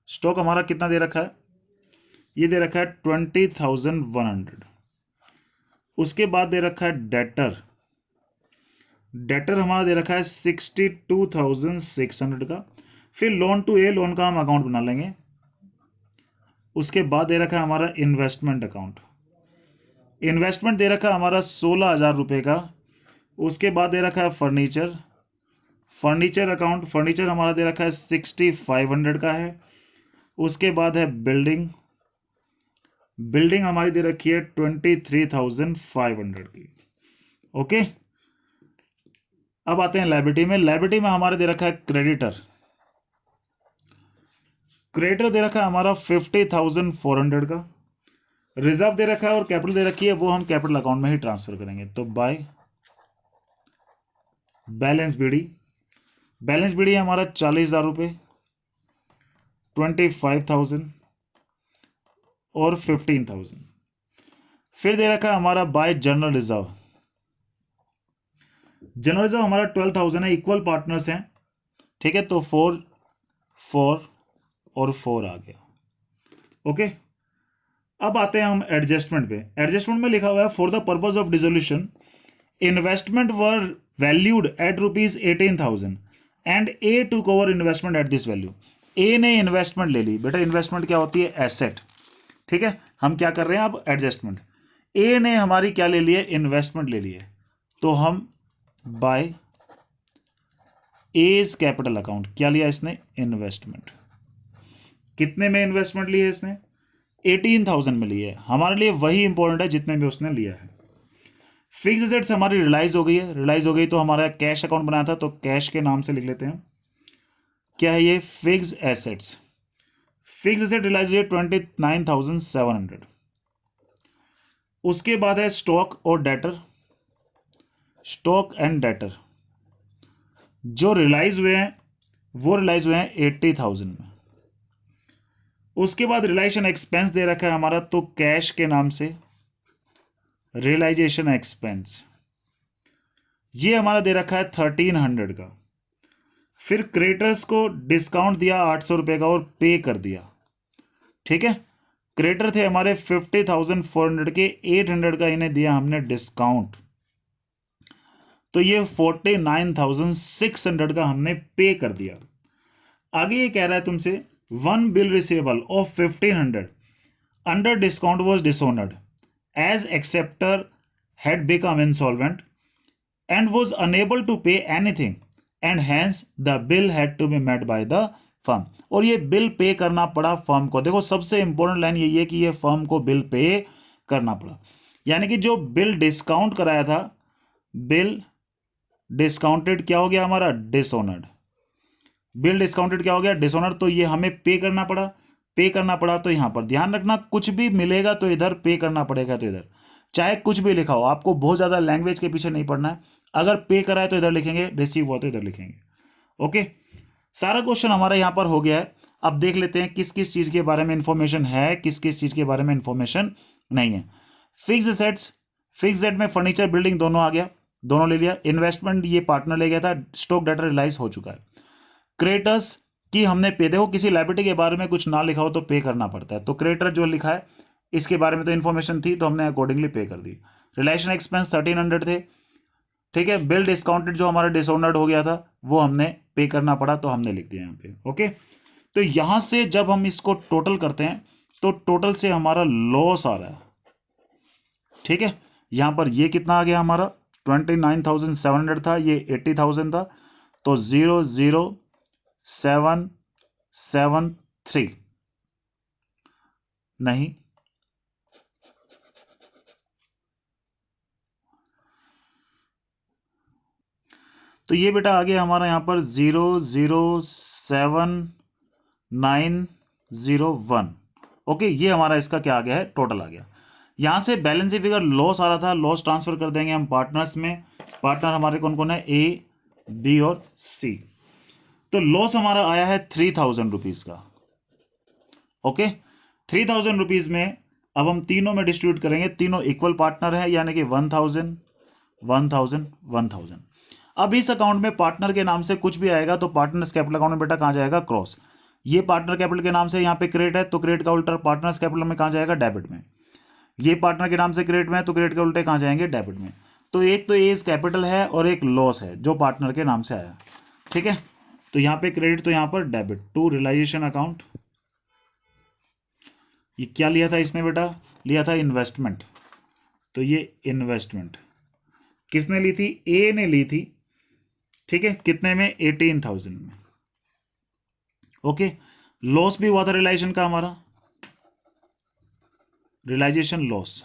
स्टॉक हमारा कितना दे रखा है? ये दे रखा है 20,100। उसके बाद दे रखा है डेटर, डेटर हमारा दे रखा है 62,600 का। फिर लोन टू ए, लोन का हम अकाउंट बना लेंगे। उसके बाद दे रखा है हमारा इन्वेस्टमेंट अकाउंट, इन्वेस्टमेंट दे रखा है हमारा 16,000 रुपए का। उसके बाद दे रखा है फर्नीचर, फर्नीचर अकाउंट, फर्नीचर हमारा दे रखा है 6500 का है। उसके बाद है बिल्डिंग, बिल्डिंग हमारी दे रखी है 23,500 की। ओके, अब आते हैं लाइबिलिटी में। लाइबिलिटी में हमारे दे रखा है क्रेडिटर, क्रेडिटर दे रखा है हमारा 50,400 का। रिजर्व दे रखा है और कैपिटल दे रखी है, वो हम कैपिटल अकाउंट में ही ट्रांसफर करेंगे। तो by balance BD, balance BD हमारा 40,000 रुपए, 25,000 और 15,000। फिर दे रखा है हमारा bye general reserve, general reserve हमारा 12,000 है, इक्वल पार्टनर्स हैं। ठीक है, तो 4 4 और 4 आ गया। ओके, अब आते हैं हम एडजस्टमेंट पे। एडजस्टमेंट में लिखा हुआ है for the purpose of dissolution investment were valued at ₹18,000 and A to cover investment at this value. A ने इन्वेस्टमेंट ले ली। बेटा इन्वेस्टमेंट क्या होती है? एसेट। ठीक है, हम क्या कर रहे हैं अब? एडजस्टमेंट। ए ने हमारी क्या ले ली है? इन्वेस्टमेंट ले ली है, तो हम बाय एज कैपिटल अकाउंट क्या लिया इसने? इन्वेस्टमेंट। कितने में इन्वेस्टमेंट ली है इसने? 18,000 में ली है। हमारे लिए वही इंपॉर्टेंट है जितने में उसने लिया है। फिक्स एसेट्स हमारी रिलाइज हो गई है, रिलाइज हो गई तो हमारा कैश अकाउंट बनाया था, तो कैश के नाम से लिख लेते हैं। क्या है ये, fix assets. Fix asset realise हुई 29,700। उसके बाद है स्टॉक और डेटर, स्टॉक एंड डेटर जो रियलाइज हुए हैं वो रियलाइज हुए हैं 80,000 में। उसके बाद रियलाइजेशन एक्सपेंस दे रखा है हमारा, तो कैश के नाम से रियलाइजेशन एक्सपेंस ये हमारा दे रखा है 1300 का। फिर क्रेडिटर्स को डिस्काउंट दिया 800 रुपए का और पे कर दिया, ठीक है। क्रेडिटर थे हमारे 50,400 के, 800 का इन्हें दिया हमने डिस्काउंट, तो ये 49,600 का हमने पे कर दिया। आगे ये कह रहा है तुमसे, one bill receivable of 1500 under discount was dishonoured as acceptor had become insolvent and was unable to pay anything and hence the bill had to be met by the firm। और ये बिल पे करना पड़ा firm को। देखो सबसे important line यही है कि ये फर्म को बिल पे करना पड़ा, यानी कि जो बिल डिस्काउंट कराया था, बिल डिस्काउंटेड क्या हो गया हमारा, डिसऑनर्ड। बिल डिस्काउंटेड क्या हो गया, डिसऑनर, तो ये हमें पे करना पड़ा। पे करना पड़ा तो यहां पर ध्यान रखना, कुछ भी मिलेगा तो इधर पे करना पड़ेगा, तो इधर चाहे कुछ भी लिखा हो, आपको बहुत ज्यादा लैंग्वेज के पीछे नहीं पड़ना है। अगर पे करा है तो इधर लिखेंगे, रिसीव हुआ तो इधर लिखेंगे। ओके, सारा क्वेश्चन हमारा यहां पर हो गया है। अब देख लेते हैं किस किस चीज के बारे में इंफॉर्मेशन है, किस किस चीज के बारे में इंफॉर्मेशन नहीं है। फिक्स एसेट्स, फिक्स एसेट में फर्नीचर बिल्डिंग दोनों आ गया, दोनों ले लिया। इन्वेस्टमेंट ये पार्टनर ले गया था, स्टॉक डेटा रियलाइज हो चुका है। क्रेडिटर्स की हमने पे, देखो किसी लायबिलिटी के बारे में कुछ ना लिखा हो तो पे करना पड़ता है, तो क्रेडिटर जो लिखा है इसके बारे में तो इन्फॉर्मेशन थी तो हमने अकॉर्डिंगली पे कर दी। रिलेशन एक्सपेंस 1300 थे, ठीक है। बिल डिस्काउंटेड जो हमारा डिसऑनर्ड हो गया था वो हमने पे करना पड़ा तो हमने लिख दिया यहाँ पे। ओके, तो यहां से जब हम इसको टोटल करते हैं तो टोटल से हमारा लॉस आ रहा है, ठीक है। यहां पर ये कितना आ गया हमारा, 29,700 था, ये 80,000 था, तो 00773 नहीं, तो ये बेटा आ गया हमारा यहां पर 007,901। ओके, ये हमारा इसका क्या आ गया है, टोटल आ गया। यहां से बैलेंस फिगर लॉस आ रहा था, लॉस ट्रांसफर कर देंगे हम पार्टनर्स में। पार्टनर हमारे कौन कौन है, ए, बी और सी। तो लॉस हमारा आया है 3,000 रुपीज का। ओके, 3,000 रुपीज में अब हम तीनों में डिस्ट्रीब्यूट करेंगे, तीनों इक्वल पार्टनर है, यानी कि 1,000 1,000 1,000। अब इस अकाउंट में पार्टनर के नाम से कुछ भी आएगा तो पार्टनर्स कैपिटल अकाउंट में बेटा कहां जाएगा, क्रॉस। ये पार्टनर कैपिटल के नाम से यहाँ पे क्रेडिट है तो क्रेडिट का उल्टा पार्टनर्स कैपिटल में कहां जाएगा, डेबिट में। ये पार्टनर के नाम से क्रेडिट में है तो क्रेडिट के उल्टे कहां जाएंगे, डेबिट में। तो एक तो एज कैपिटल है और एक लॉस है जो पार्टनर के नाम से आया, ठीक है। तो यहाँ पे क्रेडिट तो यहाँ पर डेबिट टू रियलाइजेशन अकाउंट। ये क्या लिया था इसने बेटा, लिया था इन्वेस्टमेंट, तो ये इन्वेस्टमेंट किसने ली थी, ए ने ली थी, ठीक है। कितने में, 18,000 में। ओके, लॉस भी हुआ था रियलाइजेशन का हमारा, रियलाइजेशन लॉस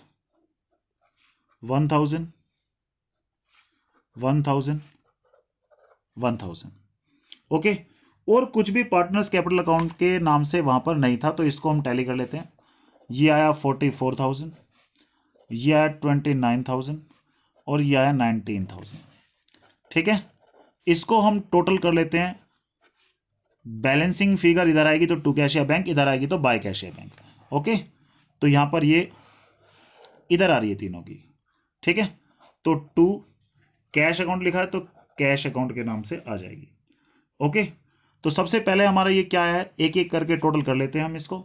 1,000 1,000 1,000। ओके, और कुछ भी पार्टनर्स कैपिटल अकाउंट के नाम से वहां पर नहीं था तो इसको हम टैली कर लेते हैं। ये आया 44,000, ये आया 29,000 और ये आया 19,000, ठीक है। इसको हम टोटल कर लेते हैं। बैलेंसिंग फिगर इधर आएगी तो टू कैशिया बैंक, इधर आएगी तो बाय कैशिया बैंक। ओके, तो यहां पर ये इधर आ रही है तीनों की, ठीक है। तो टू कैश अकाउंट लिखा है तो कैश अकाउंट के नाम से आ जाएगी। ओके, तो सबसे पहले हमारा ये क्या है, एक एक करके टोटल कर लेते हैं हम इसको।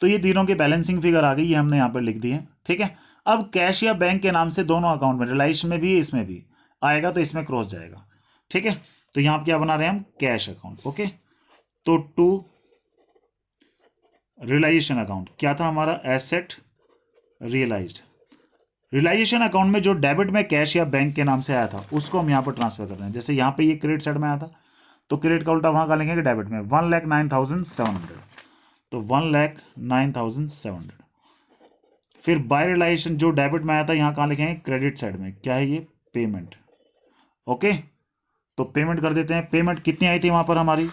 तो ये तीनों की बैलेंसिंग फिगर आ गई, ये हमने यहां पर लिख दी है, ठीक है। अब कैश या बैंक के नाम से दोनों अकाउंट में, रिलायंस में भी इसमें भी आएगा तो इसमें क्रॉस जाएगा, ठीक है। तो यहां क्या बना रहे हैं हम, कैश अकाउंट। ओके, तो टू रियलाइजेशन अकाउंट क्या था हमारा, एसेट रियलाइज्ड। रियलाइजेशन अकाउंट में जो डेबिट में कैश या बैंक के नाम से आया था उसको हम यहां पर ट्रांसफर कर रहे हैं। जैसे यहां पे ये क्रेडिट साइड में आया था तो क्रेडिट का उल्टा वहां का लिखेंगे डेबिट में, 1,09,700, तो 1,09,700। फिर बाय रियलाइजेशन जो डेबिट में आया था यहां कहां लिखेंगे, क्रेडिट साइड में, क्या है ये, पेमेंट। ओके, तो पेमेंट कर देते हैं। पेमेंट कितनी आई थी वहां पर हमारी,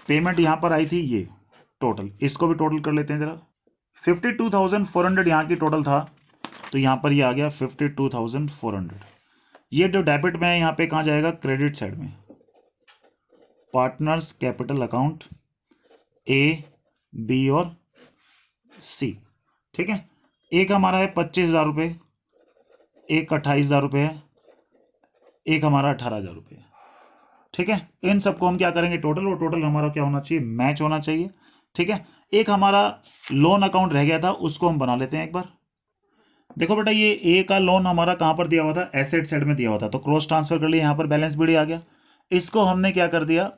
पेमेंट यहां पर आई थी ये टोटल, इसको भी टोटल कर लेते हैं जरा। 52,400 यहाँ की टोटल था, तो यहाँ पर ये आ गया 52,400। ये जो डेबिट में है यहाँ पे कहाँ जाएगा, क्रेडिट साइड में, पार्टनर्स कैपिटल अकाउंट ए, बी और सी। ठीक है, एक हमारा है 25,000 रुपये, एक 28,000 रुपये है, एक हमारा 18,000 रुपये। ठीक है, इन सबको हम क्या करेंगे टोटल, और टोटल हमारा क्या होना चाहिए, मैच होना चाहिए। ठीक है, एक हमारा लोन अकाउंट रह गया था, उसको हम बना लेते हैं एक बार। देखो बेटा, ये ए का लोन हमारा कहां पर दिया हुआ था, एसेट साइड में दिया हुआ था, तो क्रॉस ट्रांसफर कर लिया, यहां पर बैलेंस बीडी आ गया, इसको हमने क्या कर दिया,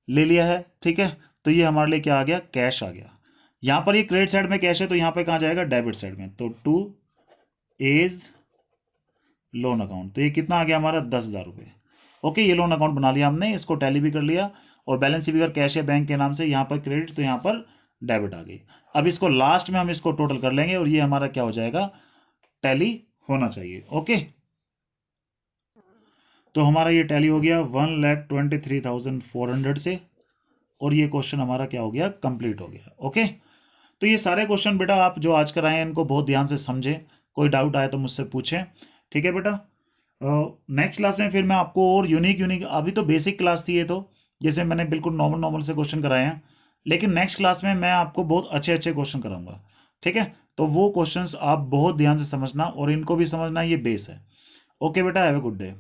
ले लिया है। ठीक है, तो ये हमारे लिए क्या आ गया, कैश आ गया। यहां पर ये क्रेडिट साइड में कैश है, तो यहां पर कहां जाएगा, डेबिट साइड में, तो टू एज लोन अकाउंट, तो ये कितना आ गया हमारा, 10,000 रुपये। ओके, ये लोन अकाउंट बना लिया हमने, इसको टैली भी कर लिया, और बैलेंस शीट अगर कैश है बैंक के नाम से, यहाँ पर क्रेडिट तो यहाँ पर डेबिट आ गई। अब इसको लास्ट में हम इसको टोटल कर लेंगे, और ये हमारा क्या हो जाएगा, टैली होना चाहिए। ओके, तो हमारा ये टैली हो गया 1,23,400 से, और ये क्वेश्चन हमारा क्या हो गया, कंप्लीट हो गया। ओके, तो ये सारे क्वेश्चन बेटा आप जो आज कराए हैं इनको बहुत ध्यान से समझें, कोई डाउट आए तो मुझसे पूछें। ठीक है बेटा, नेक्स्ट क्लास में फिर मैं आपको और यूनिक, अभी तो बेसिक क्लास थी ये, तो जैसे मैंने बिल्कुल नॉर्मल से क्वेश्चन कराए हैं, लेकिन नेक्स्ट क्लास में मैं आपको बहुत अच्छे क्वेश्चन कराऊंगा। ठीक है, तो वो क्वेश्चंस आप बहुत ध्यान से समझना, और इनको भी समझना, ये बेस है। ओके बेटा, हैव ए गुड डे।